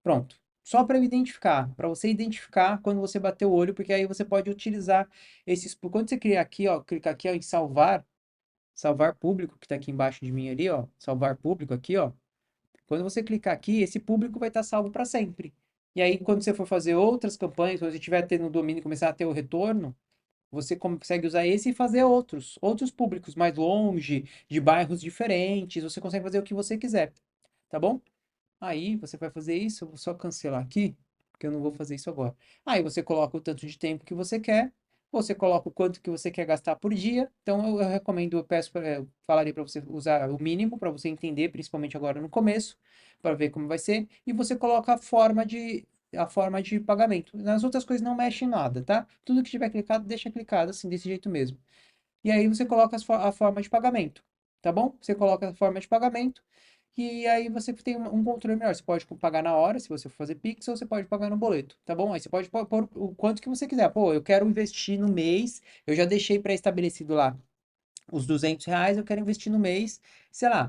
Pronto. Só para eu identificar, para você identificar quando você bater o olho, porque aí você pode utilizar esses. Quando você criar aqui, ó, clicar aqui, ó, em salvar, salvar público, que está aqui embaixo de mim ali, ó, salvar público aqui, ó. Quando você clicar aqui, esse público vai estar salvo para sempre. E aí, quando você for fazer outras campanhas, quando você estiver tendo o domínio e começar a ter o retorno, você consegue usar esse e fazer outros públicos mais longe, de bairros diferentes. Você consegue fazer o que você quiser, tá bom? Aí você vai fazer isso, eu vou só cancelar aqui, porque eu não vou fazer isso agora. Aí você coloca o tanto de tempo que você quer, você coloca o quanto que você quer gastar por dia. Então eu recomendo, eu peço, eu falaria para você usar o mínimo para você entender, principalmente agora no começo, para ver como vai ser. E você coloca a forma de pagamento. Nas outras coisas não mexe em nada, tá? Tudo que tiver clicado, deixa clicado assim, desse jeito mesmo. E aí você coloca a forma de pagamento, tá bom? Você coloca a forma de pagamento e aí você tem um controle melhor. Você pode pagar na hora, se você for fazer Pix, ou você pode pagar no boleto, tá bom? Aí você pode pôr o quanto que você quiser. Pô, eu quero investir no mês, eu já deixei pré-estabelecido lá os R$ 200, eu quero investir no mês, sei lá,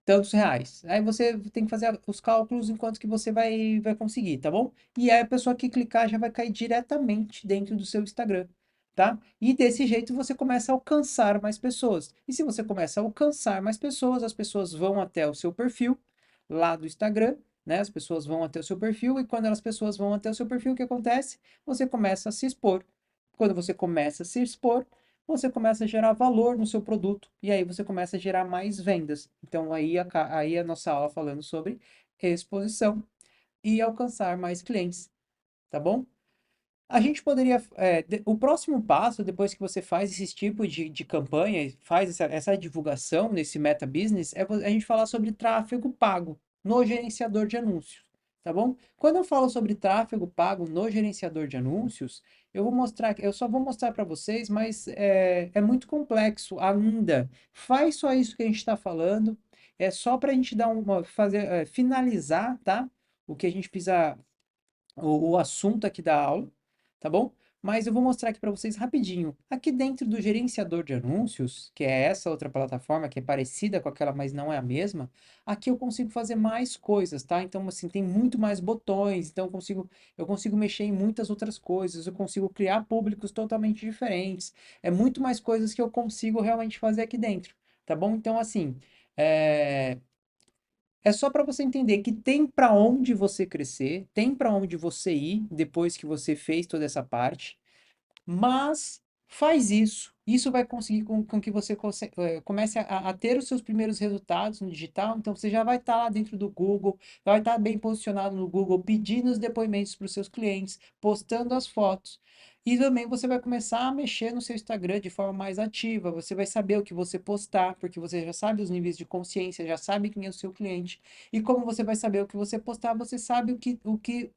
tantos reais. Aí você tem que fazer os cálculos enquanto que você vai conseguir, tá bom? E aí a pessoa que clicar já vai cair diretamente dentro do seu Instagram, tá? E desse jeito você começa a alcançar mais pessoas. E se você começa a alcançar mais pessoas, as pessoas vão até o seu perfil lá do Instagram, né? As pessoas vão até o seu perfil e quando as pessoas vão até o seu perfil, o que acontece? Você começa a se expor. Quando você começa a se expor, você começa a gerar valor no seu produto e aí você começa a gerar mais vendas. Então aí a nossa aula falando sobre exposição e alcançar mais clientes, tá bom? A gente poderia. O próximo passo, depois que você faz esse tipo de campanha, faz essa divulgação nesse Meta Business, é a gente falar sobre tráfego pago no gerenciador de anúncios, tá bom? Quando eu falo sobre tráfego pago no gerenciador de anúncios, eu só vou mostrar para vocês, mas é muito complexo ainda. Faz só isso que a gente está falando, é só para a gente dar finalizar, tá? O que a gente precisa o assunto aqui da aula, tá bom? Mas eu vou mostrar aqui para vocês rapidinho. Aqui dentro do gerenciador de anúncios, que é essa outra plataforma que é parecida com aquela, mas não é a mesma, aqui eu consigo fazer mais coisas, tá? Então, assim, tem muito mais botões, então eu consigo mexer em muitas outras coisas, eu consigo criar públicos totalmente diferentes. É muito mais coisas que eu consigo realmente fazer aqui dentro, tá bom? Então, assim, é só para você entender que tem para onde você crescer, tem para onde você ir depois que você fez toda essa parte, mas faz isso. Isso vai conseguir com que você comece a ter os seus primeiros resultados no digital. Então, você já vai estar lá dentro do Google, vai estar bem posicionado no Google, pedindo os depoimentos para os seus clientes, postando as fotos. E também você vai começar a mexer no seu Instagram de forma mais ativa. Você vai saber o que você postar, porque você já sabe os níveis de consciência, já sabe quem é o seu cliente. E como você vai saber o que você postar, você sabe o que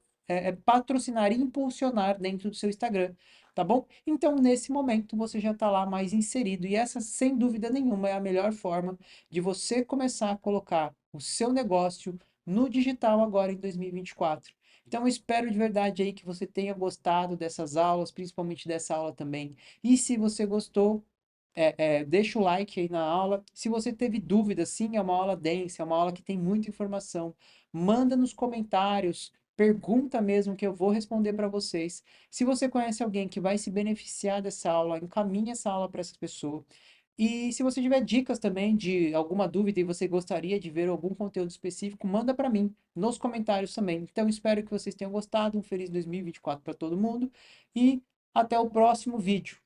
patrocinar e impulsionar dentro do seu Instagram. Tá bom? Então, nesse momento, você já está lá mais inserido, e essa, sem dúvida nenhuma, é a melhor forma de você começar a colocar o seu negócio no digital agora em 2024. Então, eu espero de verdade aí que você tenha gostado dessas aulas, principalmente dessa aula também. E se você gostou, deixa o like aí na aula. Se você teve dúvidas, sim, é uma aula densa, é uma aula que tem muita informação. Manda nos comentários, pergunta mesmo que eu vou responder para vocês. Se você conhece alguém que vai se beneficiar dessa aula, encaminhe essa aula para essa pessoa. E se você tiver dicas também de alguma dúvida e você gostaria de ver algum conteúdo específico, manda para mim nos comentários também. Então, espero que vocês tenham gostado. Um feliz 2024 para todo mundo e até o próximo vídeo.